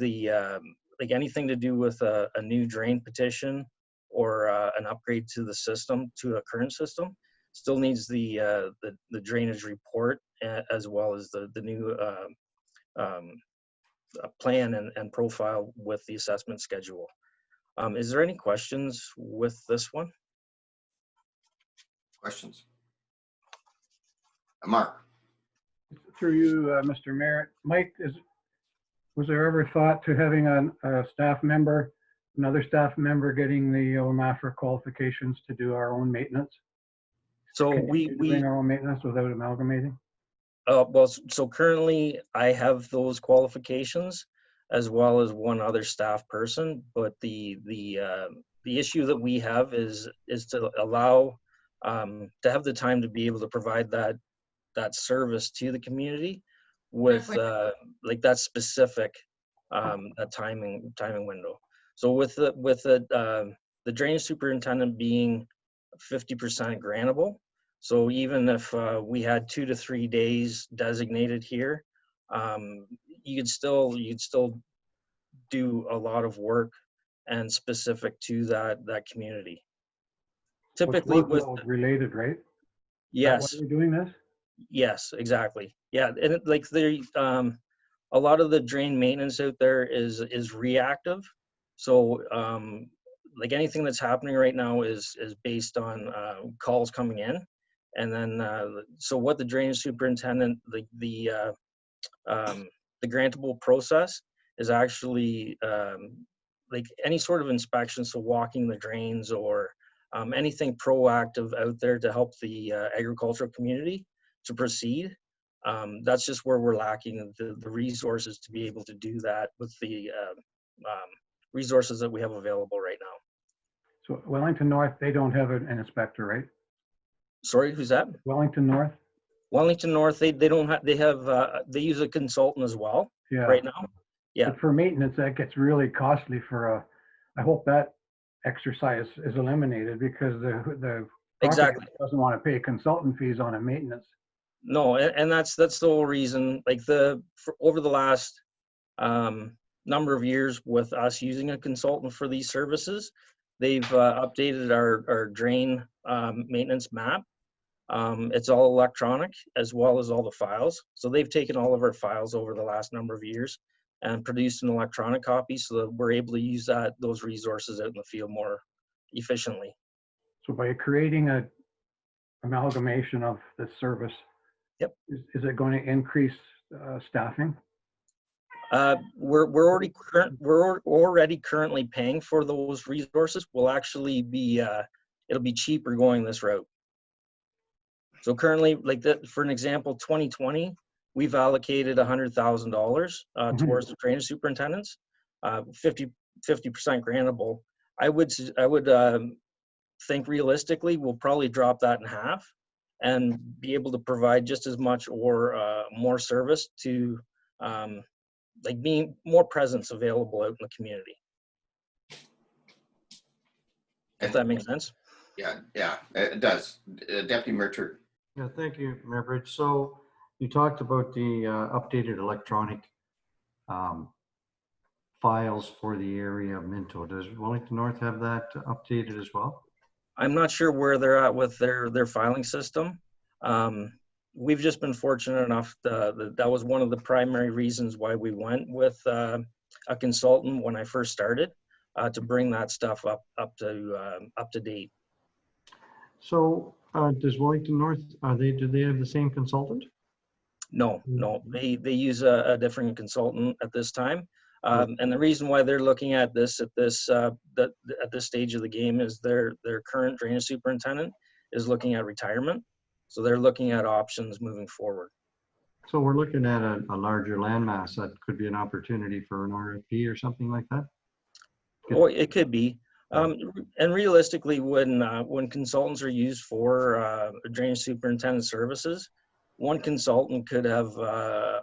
like anything to do with a new drain petition or an upgrade to the system, to a current system, still needs the drainage report as well as the new plan and profile with the assessment schedule. Is there any questions with this one? Questions? Mark. Through you, Mr. Merritt. Mike, was there ever thought to having a staff member, another staff member getting the OMAFRA qualifications to do our own maintenance? So doing our own maintenance without amalgamating? Well, so currently I have those qualifications as well as one other staff person, but the issue that we have is to allow to have the time to be able to provide that service to the community with like that specific that timing window. So with the drainage superintendent being 50% grantable, so even if we had 2 to 3 days designated here, you'd still do a lot of work and specific to that community. Typically with related, right? Yes. Why are we doing this? Yes, exactly. Yeah, and like a lot of the drain maintenance out there is reactive. So like anything that's happening right now is based on calls coming in, and then so what the drainage superintendent, the grantable process is actually like any sort of inspection, so walking the drains or anything proactive out there to help the agricultural community to proceed. That's just where we're lacking the resources to be able to do that with the resources that we have available right now. So Wellington North, they don't have an inspector, right? Sorry, who's that? Wellington North? Wellington North, they don't have, they use a consultant as well right now. Yeah. But for maintenance, that gets really costly for I hope that exercise is eliminated because the exactly doesn't want to pay consultant fees on a maintenance. No, and that's the whole reason. Like over the last number of years with us using a consultant for these services, they've updated our drain maintenance map. It's all electronic as well as all the files. So they've taken all of our files over the last number of years and produced an electronic copy so that we're able to use those resources out in the field more efficiently. So by creating a amalgamation of this service, yep, is it going to increase staffing? We're already currently paying for those resources. Will actually be it'll be cheaper going this route. So currently, like that, for an example, 2020, we've allocated $100,000 towards the drainage superintendents, 50% grantable. I would think realistically, we'll probably drop that in half and be able to provide just as much or more service to like being more presence available out in the community. If that makes sense. Yeah, it does. Deputy Merchant. Yeah, thank you, Mayor Bridge. So you talked about the updated electronic files for the area of Minto. Does Wellington North have that updated as well? I'm not sure where they're at with their filing system. we've just been fortunate enough that was one of the primary reasons why we went with a consultant when I first started, to bring that stuff up to date. So does Wellington North, do they have the same consultant? No, they use a different consultant at this time. And the reason why they're looking at this at this stage of the game is their current drainage superintendent is looking at retirement. So they're looking at options moving forward. So we're looking at a larger landmass that could be an opportunity for an RFP or something like that? Oh, it could be. And realistically, when consultants are used for drainage superintendent services, one consultant could have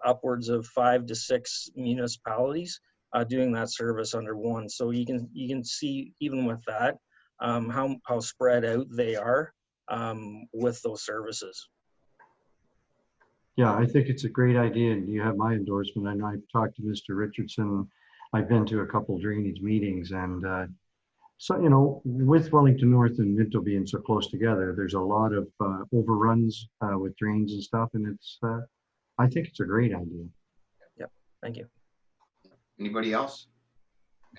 upwards of 5 to 6 municipalities doing that service under one. So you can see, even with that, how spread out they are with those services. Yeah, I think it's a great idea, and you have my endorsement. I know I've talked to Mr. Richardson. I've been to a couple drainage meetings, and so, you know, with Wellington North and Minto being so close together, there's a lot of overruns with drains and stuff, and it's, I think it's a great idea. Yep, thank you. Anybody else?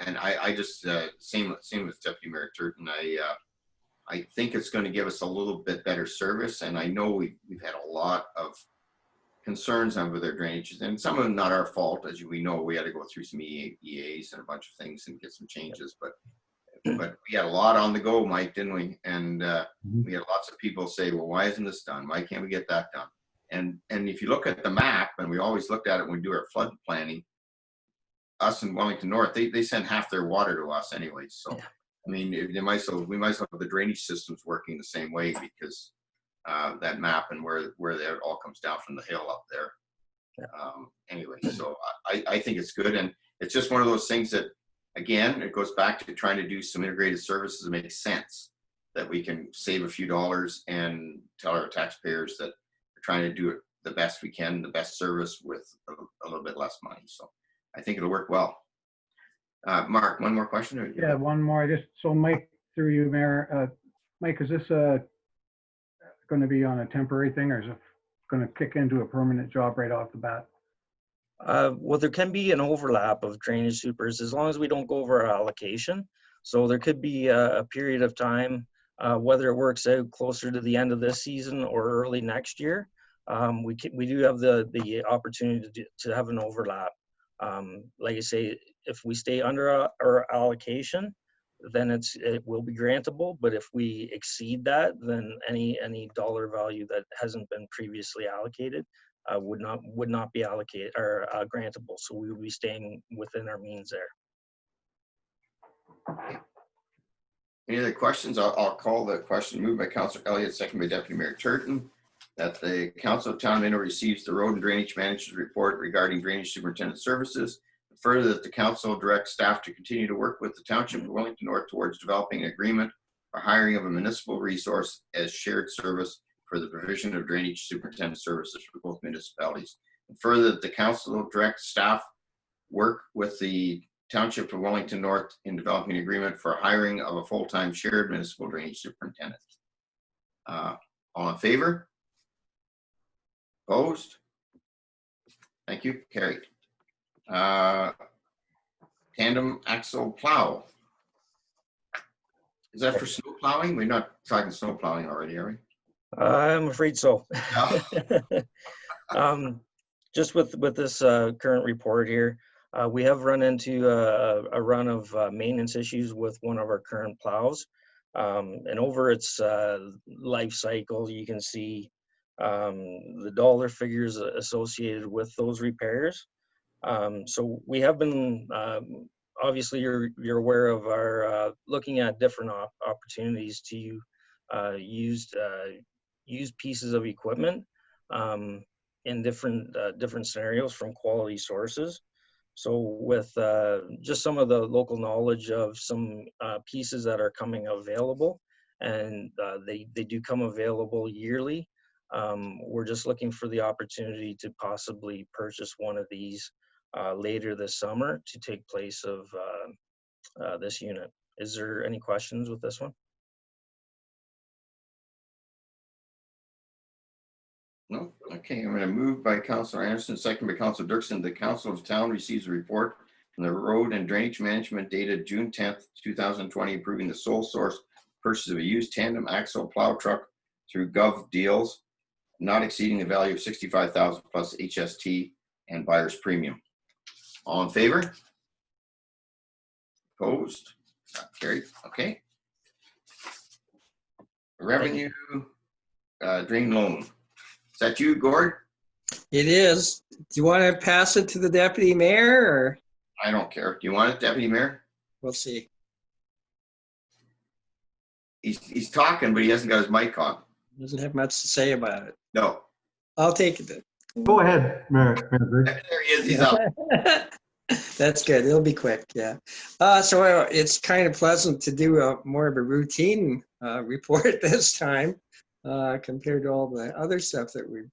And I just, same with Deputy Mayor Turton. I think it's going to give us a little bit better service, and I know we've had a lot of concerns over their drainages, and some of them not our fault. As we know, we had to go through some EAs and a bunch of things and get some changes, but we had a lot on the go, Mike, didn't we? And we had lots of people say, well, why isn't this done? Why can't we get that done? And if you look at the map, and we always looked at it when we do our flood planning, us in Wellington North, they send half their water to us anyway. So, yeah. I mean, we might as well have the drainage systems working the same way, because that map and where it all comes down from the hill up there. Anyway, so I think it's good, and it's just one of those things that, again, it goes back to trying to do some integrated services that make sense, that we can save a few dollars and tell our taxpayers that we're trying to do it the best we can, the best service with a little bit less money. So I think it'll work well. Mark, one more question? Yeah, one more. So Mike, through you, Mayor. Mike, is this going to be on a temporary thing, or is it going to kick into a permanent job right off the bat? Well, there can be an overlap of drainage supers as long as we don't go over our allocation. So there could be a period of time, whether it works out closer to the end of this season or early next year. We do have the opportunity to have an overlap. Like I say, if we stay under our allocation, then it will be grantable. But if we exceed that, then any dollar value that hasn't been previously allocated would not be allocated or grantable. So we would be staying within our means there. Any other questions? I'll call the question moved by Councillor Elliott, second by Deputy Mayor Turton, that the Council of Town Minto receives the Road and Drainage Manager's report regarding drainage superintendent services. Further, that the council directs staff to continue to work with the Township of Wellington North towards developing an agreement for hiring of a municipal resource as shared service for the provision of drainage superintendent services for both municipalities. And further, that the council directs staff work with the Township of Wellington North in developing an agreement for hiring of a full-time shared municipal drainage superintendent. All in favor? Opposed? Thank you. Carried. Tandem axle plow. Is that for snow plowing? We're not talking snow plowing already, are we? I'm afraid so. Just with this current report here, we have run into a run of maintenance issues with one of our current plows. And over its life cycle, you can see the dollar figures associated with those repairs. So we have been, obviously you're aware of our looking at different opportunities to use pieces of equipment in different scenarios from quality sources. So with just some of the local knowledge of some pieces that are coming available, and they do come available yearly, we're just looking for the opportunity to possibly purchase one of these later this summer to take place of this unit. Is there any questions with this one? No? Okay, I'm going to move by Councillor Anderson, second by Councillor Dirksen. The Council of Town receives a report from the Road and Drainage Management dated June 10th, 2020, approving the sole source purchase of a used tandem axle plow truck through Gov Deals, not exceeding the value of $65,000 plus HST and buyer's premium. All in favor? Opposed? Not carried. Okay. Revenue drain loan. Is that you, Gord? It is. Do you want to pass it to the deputy mayor or? I don't care. Do you want it, Deputy Mayor? We'll see. He's talking, but he hasn't got his mic on. Doesn't have much to say about it. No. I'll take it. Go ahead, Mayor. There he is. He's up. That's good. It'll be quick. Yeah. So it's kind of pleasant to do more of a routine report this time compared to all the other stuff that we've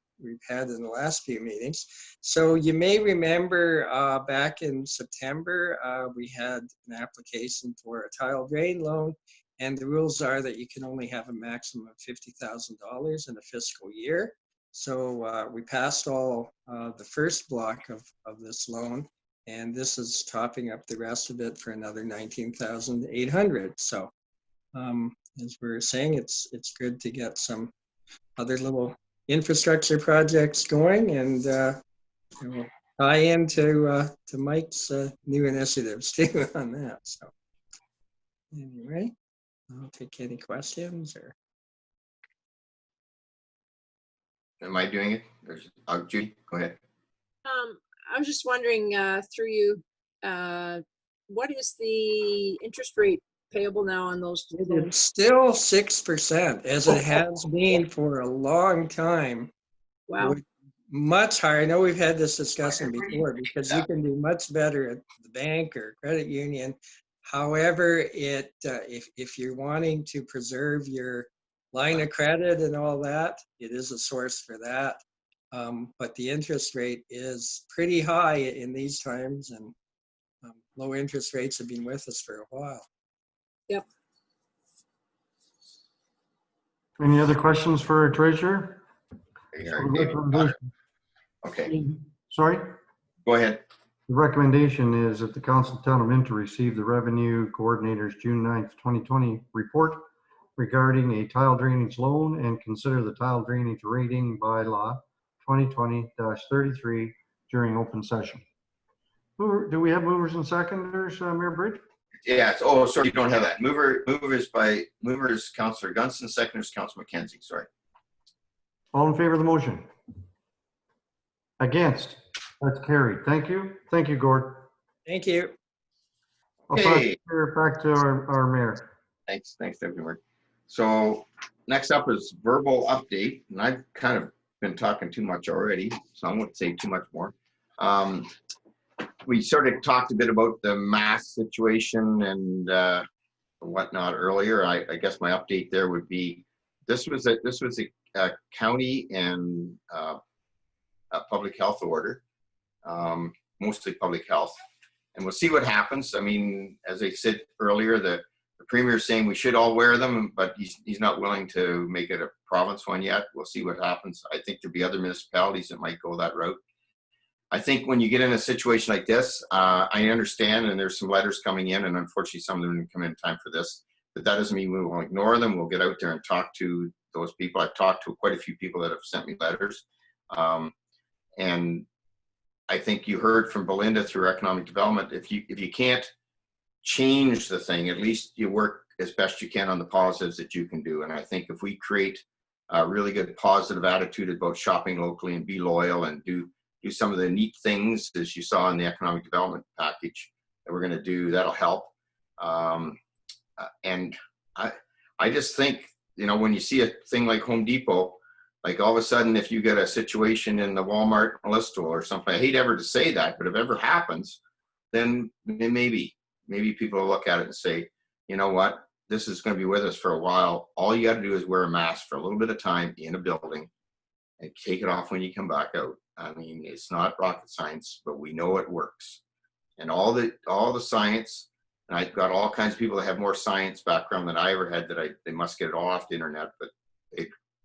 had in the last few meetings. So you may remember back in September, we had an application for a tile drain loan, and the rules are that you can only have a maximum of $50,000 in a fiscal year. So we passed all the first block of this loan, and this is topping up the rest of it for another $19,800. So as we were saying, it's good to get some other little infrastructure projects going, and we'll tie into to Mike's new initiatives too on that. So anyway, I'll take any questions or. Am I doing it? There's Judy, go ahead. I was just wondering through you, what is the interest rate payable now on those It's loans? still 6%, as it has been for a long time. Wow. Much higher. I know we've had this discussion before, because you can do much better at the bank or credit union. However, if you're wanting to preserve your line of credit and all that, it is a source for that. But the interest rate is pretty high in these times, and low interest rates have been with us for a while. Yep. Any other questions for our treasurer? Okay. Sorry? Go ahead. The recommendation is that the Council of Town of Mint to receive the Revenue Coordinator's June 9th, 2020 report regarding a tile drainage loan and consider the tile drainage rating bylaw 2020-33 during open session. Do we have movers and seconders, Mayor Bridge? Yeah. Oh, sorry, you don't have that. Mover is Councillor Gunson, seconder is Councillor McKenzie. Sorry. All in favor of the motion? Against? That's carried. Thank you. Thank you, Gord. Thank you. I'll pass it back to our mayor. Thanks, Deputy Mayor. So next up is verbal update, and I've kind of been talking too much already, so I won't say too much more. We sort of talked a bit about the mask situation and whatnot earlier. I guess my update there would be this was a county and a public health order, mostly public health, and we'll see what happens. I mean, as I said earlier, the Premier is saying we should all wear them, but he's not willing to make it a province one yet. We'll see what happens. I think there'll be other municipalities that might go that route. I think when you get in a situation like this, I understand, and there's some letters coming in, and unfortunately some of them didn't come in time for this, but that doesn't mean we will ignore them. We'll get out there and talk to those people. I've talked to quite a few people that have sent me letters. And I think you heard from Belinda through economic development, if you can't change the thing, at least you work as best you can on the positives that you can do. And I think if we create a really good positive attitude about shopping locally and be loyal and do some of the neat things, as you saw in the economic development package that we're going to do, that'll help. And I just think, when you see a thing like Home Depot, like all of a sudden, if you get a situation in the Walmart Listo or something, I hate ever to say that, but if it ever happens, then maybe people will look at it and say, you know what, this is going to be with us for a while. All you got to do is wear a mask for a little bit of time in a building and take it off when you come back out. I mean, it's not rocket science, but we know it works. And all the science, and I've got all kinds of people that have more science background than I ever had, they must get it all off the internet, but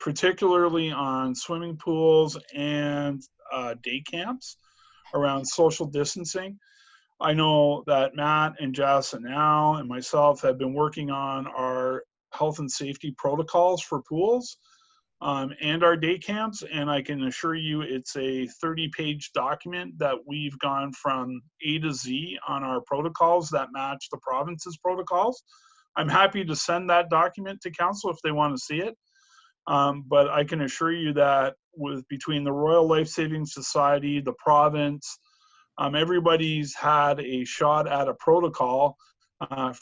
particularly on swimming pools and day camps around social distancing. I know that Matt and Jess and Al and myself have been working on our health and safety protocols for pools and our day camps, and I can assure you it's a 30-page document that we've gone from A to Z on our protocols that match the province's protocols. I'm happy to send that document to council if they want to see it. But I can assure you that between the Royal Life Saving Society, the province, everybody's had a shot at a protocol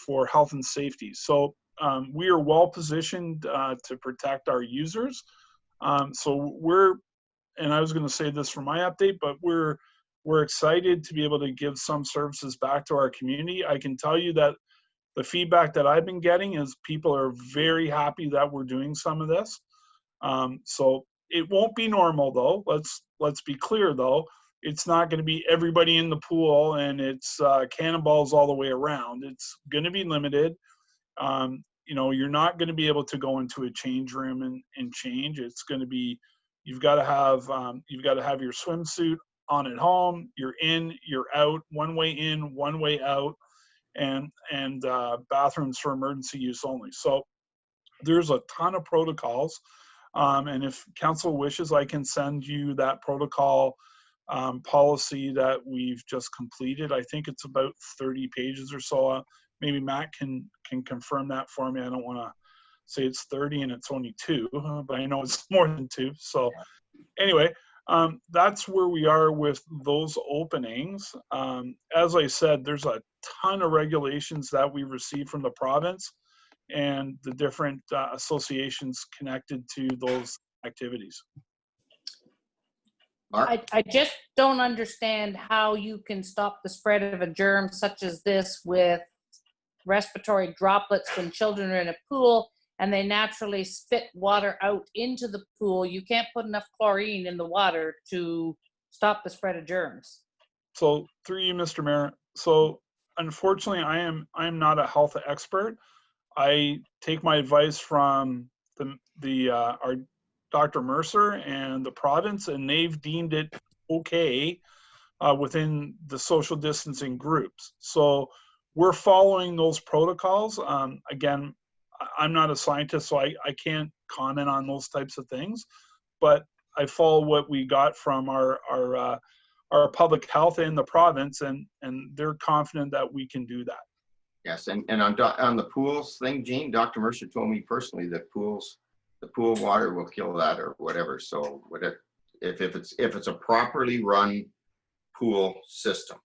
for health and safety. So we are well positioned to protect our users. So and I was going to say this for my update, but we're excited to be able to give some services back to our community. I can tell you that the feedback that I've been getting is people are very happy that we're doing some of this. So it won't be normal though. Let's be clear though. It's not going to be everybody in the pool and it's cannonballs all the way around. It's going to be limited. You know, you're not going to be able to go into a change room and change. It's going to be, you've got to have your swimsuit on at home. You're in, you're out, one way in, one way out, and bathrooms for emergency use only. So there's a ton of protocols. And if council wishes, I can send you that protocol policy that we've just completed. I think it's about 30 pages or so. Maybe Matt can confirm that for me. I don't want to say it's 30 and it's only 2, but I know it's more than 2. So anyway, that's where we are with those openings. As I said, there's a ton of regulations that we received from the province and the different associations connected to those activities. I just don't understand how you can stop the spread of a germ such as this with respiratory droplets when children are in a pool and they naturally spit water out into the pool. You can't put enough chlorine in the water to stop the spread of germs. So through you, Mr. Mayor. So unfortunately, I am not a health expert. I take my advice from our Dr. Mercer and the province, and they've deemed it okay within the social distancing groups. So we're following those protocols. Again, I'm not a scientist, so I can't comment on those types of things, but I follow what we got from our public health in the province, and they're confident that we can do that. Yes, and on the pools thing, Gene, Dr. Mercer told me personally that the pool water will kill that or whatever. So if it's a properly run pool system.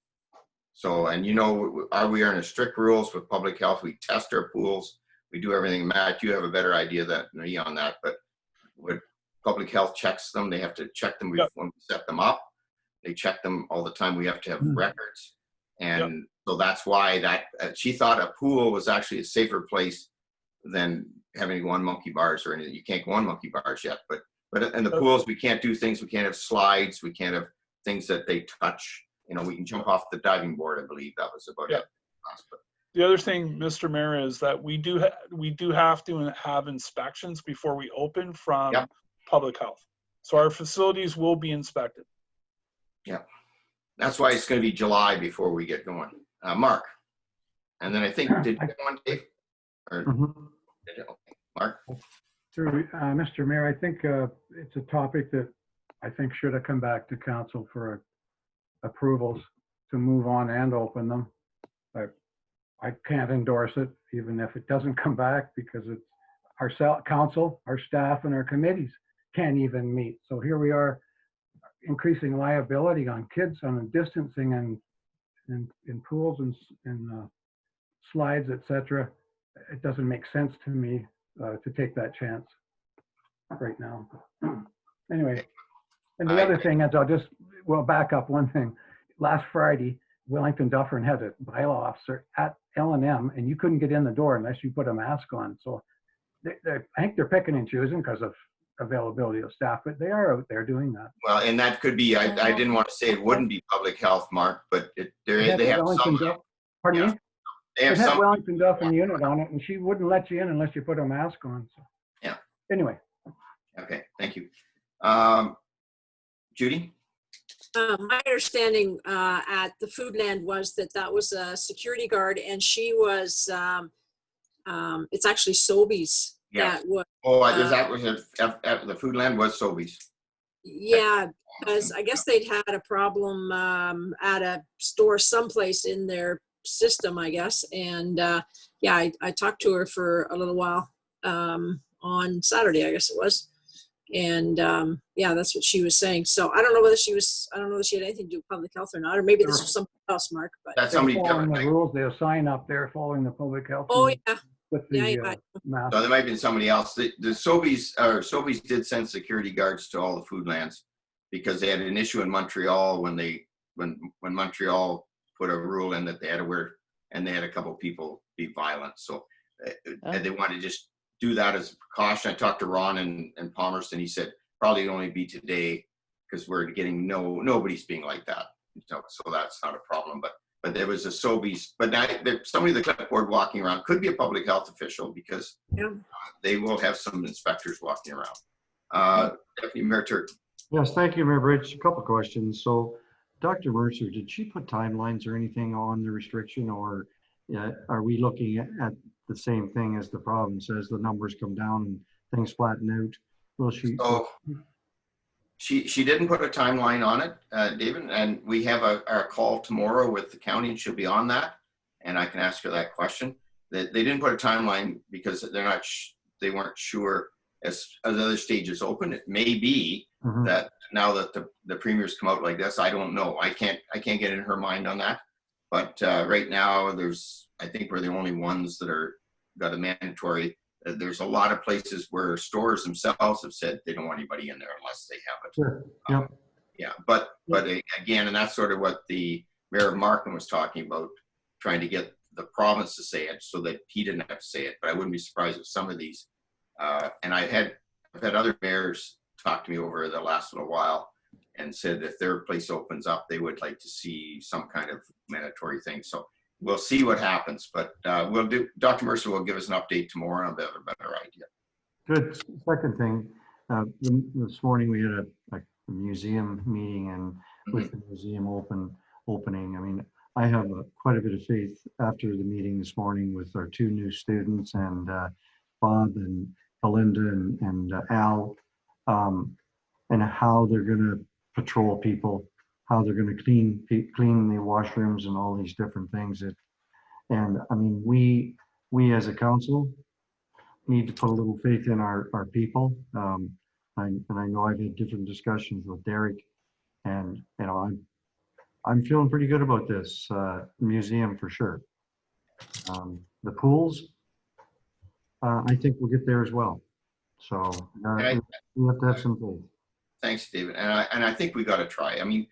So, and you know, we are in strict rules with public health. We test our pools. We do everything. Matt, you have a better idea than me on that, but when public health checks them, they have to check them when we set them up. They check them all the time. We have to have records. And so that's why she thought a pool was actually a safer place than having to go on monkey bars or anything. You can't go on monkey bars yet, but in the pools, we can't do things. We can't have slides. We can't have things that they touch. You know, we can jump off the diving board. I believe that was about it. The other thing, Mr. Mayor, is that we do have to have inspections before we open from public health. So our facilities will be inspected. Yeah. That's why it's going to be July before we get going. Mark. And then I think, did you get one, Dave? Or, Mark? Through Mr. Mayor, I think it's a topic that I think should have come back to council for approvals to move on and open them. I can't endorse it, even if it doesn't come back, because it's our council, our staff, and our committees can't even meet. So here we are, increasing liability on kids on distancing and in pools and slides, etc. It doesn't make sense to me to take that chance right now. Anyway, and the other thing is, we'll back up one thing. Last Friday, Wellington Dufferin had a bylaw officer at L&M, and you couldn't get in the door unless you put a mask on. So I think they're picking and choosing because of availability of staff, but they are out there doing that. Well, and that could be, I didn't want to say it wouldn't be public health, Mark, but they have some. Pardon me? They have some Wellington Dufferin unit on it, and she wouldn't let you in unless you put a mask on. So. Yeah. Anyway. Okay, thank you. Judy? My understanding at the Foodland was that that was a security guard, and she was, it's actually Sobeys Yes. that was. Oh, that was at the Foodland was Sobeys. Yeah, because I guess they'd had a problem at a store someplace in their system, I guess. And yeah, I talked to her for a little while on Saturday, I guess it was. And yeah, that's what she was saying. So I don't know whether she had anything to do with public health or not, or maybe this was something else, Mark. But That's somebody following different. the rules, there's a sign up there following the public health. Oh rules yeah. With the Yeah. mask. So there might have been somebody else. The Sobeys did send security guards to all the Foodlands because they had an issue in Montreal when Montreal put a rule in that they had to wear, and they had a couple of people be violent. So they wanted to just do that as a precaution. I talked to Ron and Palmerston. He said probably only be today because we're getting nobody's being like that. So that's not a problem. But there was a Sobeys, but now somebody with a clipboard walking around could be a public health official because they will have some inspectors walking around. Deputy Mayor Turk. Yes, thank you, Mayor Bridge. A couple questions. So Dr. Mercer, did she put timelines or anything on the restriction, or are we looking at the same thing as the province as the numbers come down and things flatten out? Will she? Oh, she didn't put a timeline on it, David, and we have our call tomorrow with the county, and she'll be on that, and I can ask her that question. They didn't put a timeline because they weren't sure as other stages open. It may be that now that the premiers come out like this, I don't know. I can't get in her mind on that. But right now, I think we're the only ones that got a mandatory. There's a lot of places where stores themselves have said they don't want anybody in there unless they have it. Sure. Yep. Yeah, but again, and that's sort of what the Mayor of Markham was talking about, trying to get the province to say it so that he didn't have to say it. But I wouldn't be surprised if some of these, and I've had other mayors talk to me over the last little while and said if their place opens up, they would like to see some kind of mandatory thing. So we'll see what happens, but Dr. Mercer will give us an update tomorrow and I'll have a better idea. Good. Second thing, this morning we had a museum meeting, and with the museum opening, I mean, I have quite a bit of faith after the meeting this morning with our two new students and Bob and Belinda and Al, and how they're going to patrol people, how they're going to clean the washrooms and all these different things. And I mean, we as a council need to put a little faith in our people. And I know I've had different discussions with Derek, and you know, I'm feeling pretty good about this museum for sure. The pools, I think we'll get there as well. So we have to have some faith. Thanks, David. And I think we got to try. I mean,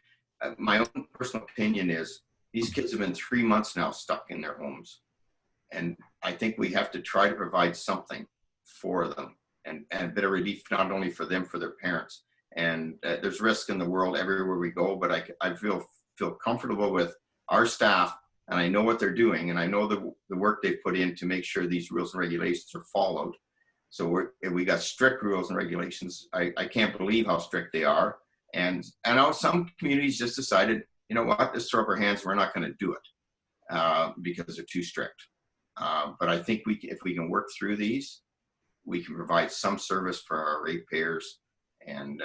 my own personal opinion is these kids have been 3 months now stuck in their homes. And I think we have to try to provide something for them and a bit of relief, not only for them, for their parents. And there's risk in the world everywhere we go, but I feel comfortable with our staff, and I know what they're doing, and I know the work they've put in to make sure these rules and regulations are followed. So we got strict rules and regulations. I can't believe how strict they are. And I know some communities just decided, you know what, let's throw up our hands. We're not going to do it because they're too strict. But I think if we can work through these, we can provide some service for our ratepayers. And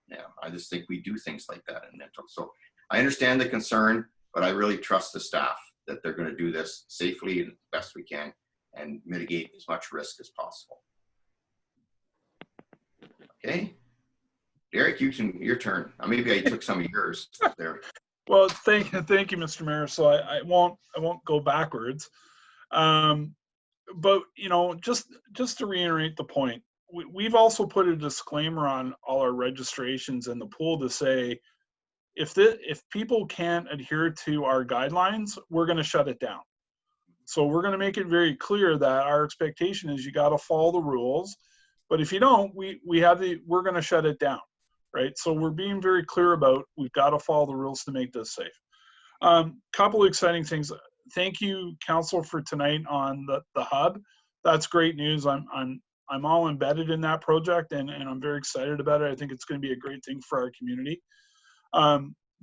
yeah, I just think we do things like that in mental. So I understand the concern, but I really trust the staff that they're going to do this safely and best we can and mitigate as much risk as possible. Okay. Derek, your turn. Maybe I took some of yours there. Well, thank you, Mr. Mayor. So I won't go backwards. But you know, just to reiterate the point, we've also put a disclaimer on all our registrations in the pool to say, if people can't adhere to our guidelines, we're going to shut it down. So we're going to make it very clear that our expectation is you got to follow the rules. But if you don't, we're going to shut it down, right? So we're being very clear about we've got to follow the rules to make this safe. Couple of exciting things. Thank you, Council, for tonight on the hub. That's great news. I'm I'm all embedded in that project, and I'm very excited about it. I think it's going to be a great thing for our community.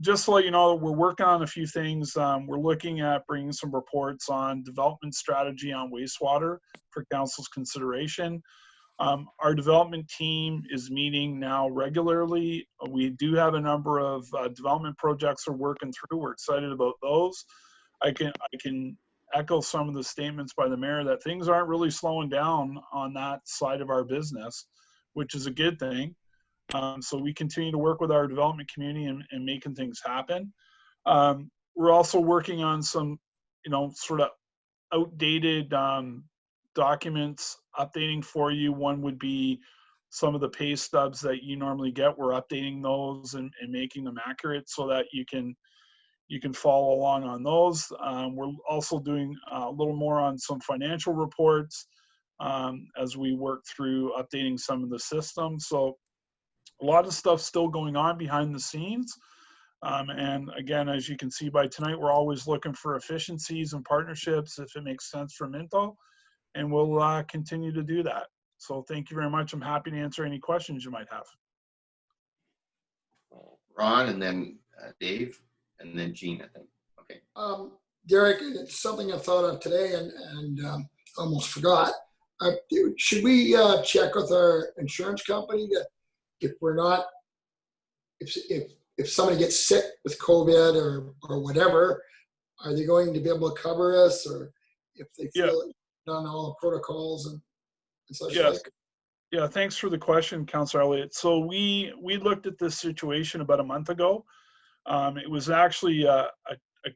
Just to let you know, we're working on a few things. We're looking at bringing some reports on development strategy on wastewater for council's consideration. Our development team is meeting now regularly. We do have a number of development projects we're working through. We're excited about those. I can echo some of the statements by the mayor that things aren't really slowing down on that side of our business, which is a good thing. So we continue to work with our development community and making things happen. We're also working on some, sort of outdated documents updating for you. One would be some of the pay stubs that you normally get. We're updating those and making them accurate so that you can follow along on those. We're also doing a little more on some financial reports as we work through updating some of the systems. So a lot of stuff still going on behind the scenes. And again, as you can see by tonight, we're always looking for efficiencies and partnerships if it makes sense for Minto, and we'll continue to do that. So thank you very much. I'm happy to answer any questions you might have. Ron, and then Dave, and then Jean, I think. Okay. Derek, it's something I thought of today and almost forgot. Should we check with our insurance company that if we're not, if somebody gets sick with COVID or whatever, are they going to be able to cover us, or if they feel done all the protocols and such like? Yeah, thanks for the question, Councillor Elliott. So we looked at this situation about a month ago. It was actually a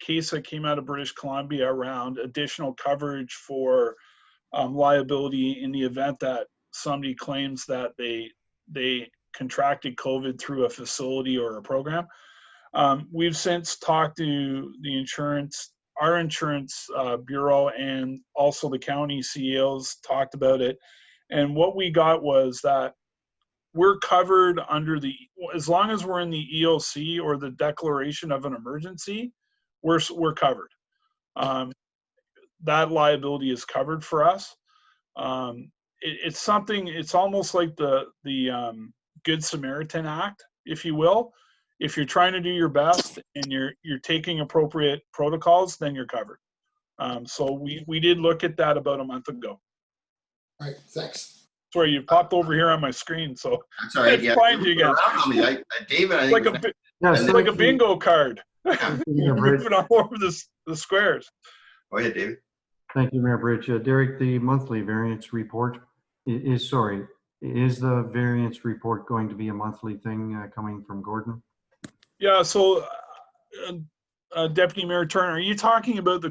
case that came out of British Columbia around additional coverage for liability in the event that somebody claims that they contracted COVID through a facility or a program. We've since talked to our insurance bureau, and also the county CEOs talked about it. And what we got was that we're covered under as long as we're in the EOC or the declaration of an emergency, we're covered. That liability is covered for us. It's almost like the Good Samaritan Act, if you will. If you're trying to do your best and you're taking appropriate protocols, then you're covered. So we did look at that about a month ago. All right, thanks. Sorry, you popped over here on my screen, so that's all right. I find you again. David, I think it's like a bingo card. Yeah. You're moving all over the squares. Go ahead, David. Thank you, Mayor Bridge. Derek, the monthly variance report is the variance report going to be a monthly thing coming from Gordon? Yeah, so Deputy Mayor Turner, are you talking about the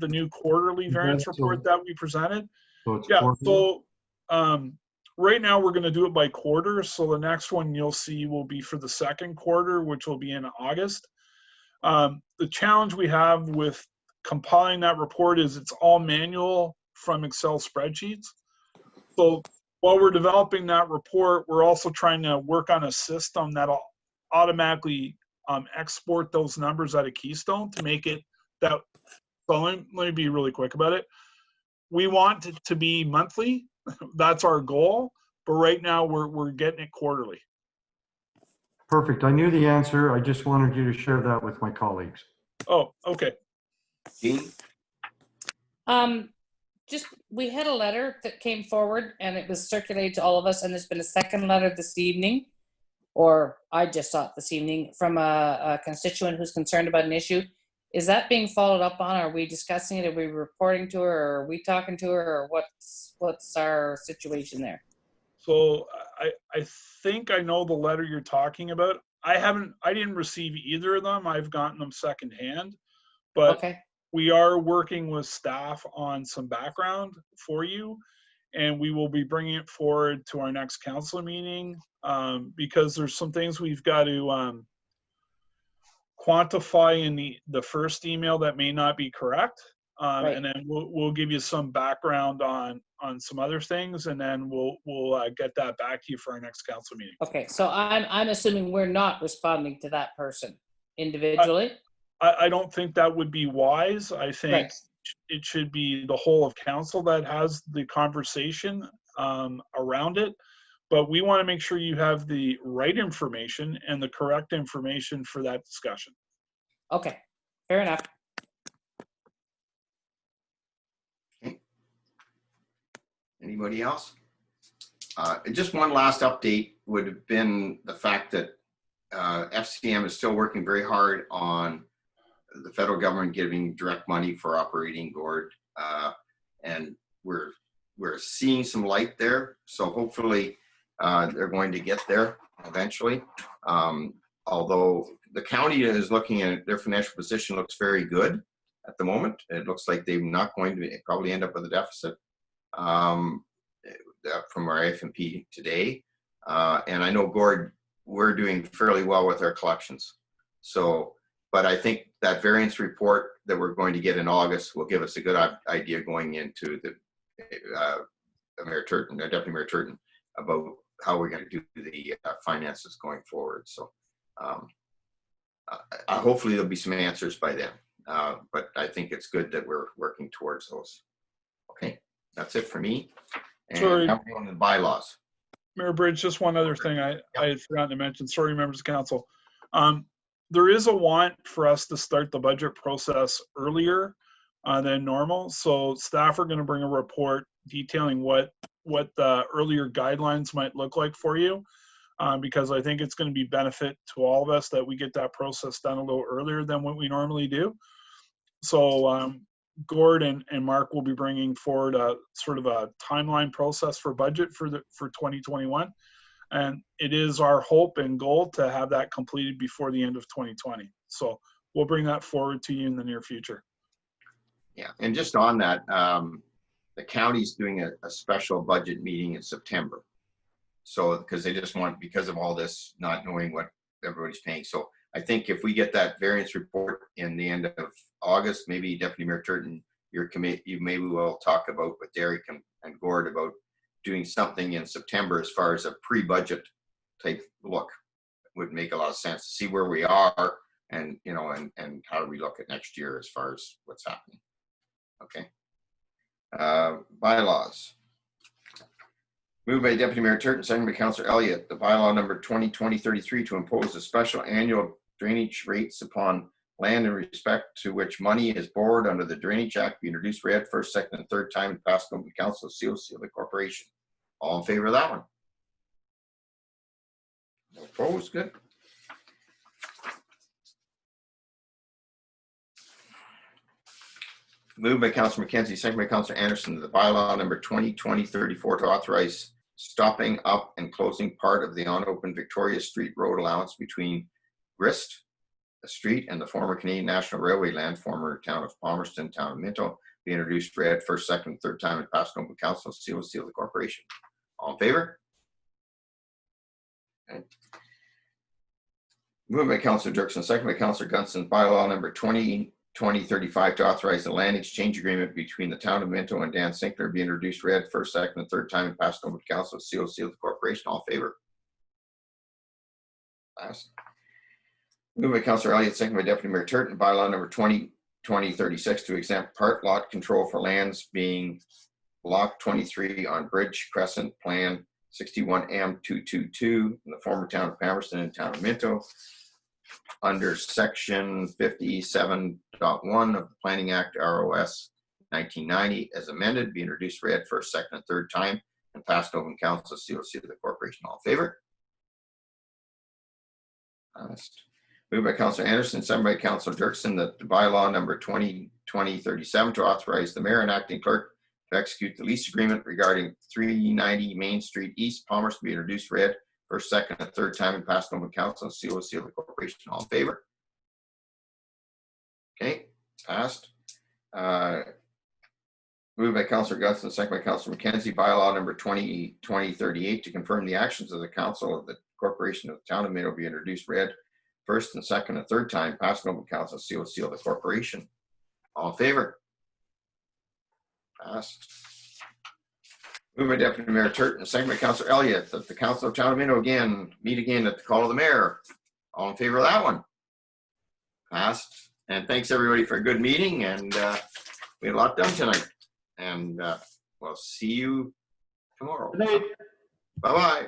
new quarterly variance report that we presented? So it's quarterly? So right now we're going to do it by quarter. So the next one you'll see will be for the second quarter, which will be in August. The challenge we have with compiling that report is it's all manual from Excel spreadsheets. So while we're developing that report, we're also trying to work on a system that'll automatically export those numbers out of Keystone to make it that. So let me be really quick about it. We want it to be monthly. That's our goal. But right now we're getting it quarterly. Perfect. I knew the answer. I just wanted you to share that with my colleagues. Oh, okay. Jean? We had a letter that came forward and it was circulated to all of us, and there's been a second letter this evening, or I just saw it this evening, from a constituent who's concerned about an issue. Is that being followed up on? Are we discussing it? Are we reporting to her? Or are we talking to her? Or what's our situation there? So I think I know the letter you're talking about. I didn't receive either of them. I've gotten them secondhand, but okay. We are working with staff on some background for you, and we will be bringing it forward to our next council meeting because there's some things we've got to quantify in the first email that may not be correct. Right. And then we'll give you some background on some other things, and then we'll get that back to you for our next council meeting. Okay, so I'm assuming we're not responding to that person individually. I don't think that would be wise. I think it should be the whole of council that has the conversation around it, but we want to make sure you have the right information and the correct information for that discussion. Okay, fair enough. Anybody else? Just one last update would have been the fact that FCM is still working very hard on the federal government giving direct money for operating Gord, and we're seeing some light there. So hopefully they're going to get there eventually. Although the county is looking at their financial position looks very good at the moment. It looks like they're not going to probably end up with a deficit. From our F&P today. And I know Gord, we're doing fairly well with our collections. So, but I think that variance report that we're going to get in August will give us a good idea going into the Mayor Turton, Deputy Mayor Turton, about how we're going to do the finances going forward. So hopefully there'll be some answers by then. But I think it's good that we're working towards those. Okay, that's it for me. And Sorry. now we're on the bylaws. Mayor Bridge, just one other thing I had forgotten to mention. Sorry, members of council. There is a want for us to start the budget process earlier than normal. So staff are going to bring a report detailing what the earlier guidelines might look like for you, because I think it's going to be benefit to all of us that we get that process done a little earlier than what we normally do. So Gord and Mark will be bringing forward a sort of a timeline process for budget for 2021. And it is our hope and goal to have that completed before the end of 2020. So we'll bring that forward to you in the near future. Yeah, and just on that, the county's doing a special budget meeting in September. So, because they just want, because of all this, not knowing what everybody's paying. So I think if we get that variance report in the end of August, maybe Deputy Mayor Turton, your committee, you maybe will talk about with Derek and Gord about doing something in September as far as a pre-budget type look. Would make a lot of sense to see where we are and, you know, and how do we look at next year as far as what's happening. Okay. Bylaws. Moved by Deputy Mayor Turton, second by Councillor Elliott, the bylaw number 2020-33 to impose a special annual drainage rates upon land in respect to which money is borrowed under the Drainage Act be introduced, read first, second, and third time and passed on to the Council of COC of the Corporation. All in favor of that one? No opposed? Good. Moved by Councillor McKenzie, second by Councillor Anderson, the bylaw number 2020-34 to authorize stopping up and closing part of the unopened Victoria Street road allowance between Grist Street and the former Canadian National Railway land, former town of Palmerston, town of Minto, be introduced, read first, second, third time and passed on to Council of COC of the Corporation. All in favor? Okay. Moved by Councillor Dirksen, second by Councillor Gunson, bylaw number 2020-35 to authorize the land exchange agreement between the town of Minto and Dan Sinkler be introduced, read first, second, and third time and passed on to Council of COC of the Corporation. All in favor? Passed. Moved by Councillor Elliott, second by Deputy Mayor Turton, bylaw number 2020-36 to exempt part lot control for lands being block 23 on Bridge Crescent Plan 61M222 in the former town of Palmerston and town of Minto under section 57.1 of the Planning Act ROS 1990 as amended, be introduced, read first, second, and third time and passed over in Council of COC of the Corporation. All in favor? Passed. Moved by Councillor Anderson, second by Councillor Dirksen, that the bylaw number 2020-37 to authorize the mayor and acting clerk to execute the lease agreement regarding 390 Main Street East, Palmerston, be introduced, read first, second, and third time and passed on to Council of COC of the Corporation. All in favor? Okay, passed. Moved by Councillor Gunson, second by Councillor McKenzie, bylaw number 2020-38 to confirm the actions of the Council of the Corporation of the Town of Minto be introduced, read first and second and third time, passed on to Council of COC of the Corporation. All in favor? Passed. Moved by Deputy Mayor Turton, second by Councillor Elliott, that the Council of Town of Minto meet again at the call of the mayor. All in favor of that one? Passed. And thanks everybody for a good meeting, and we had a lot done tonight. And we'll see you tomorrow. Good night. Bye-bye.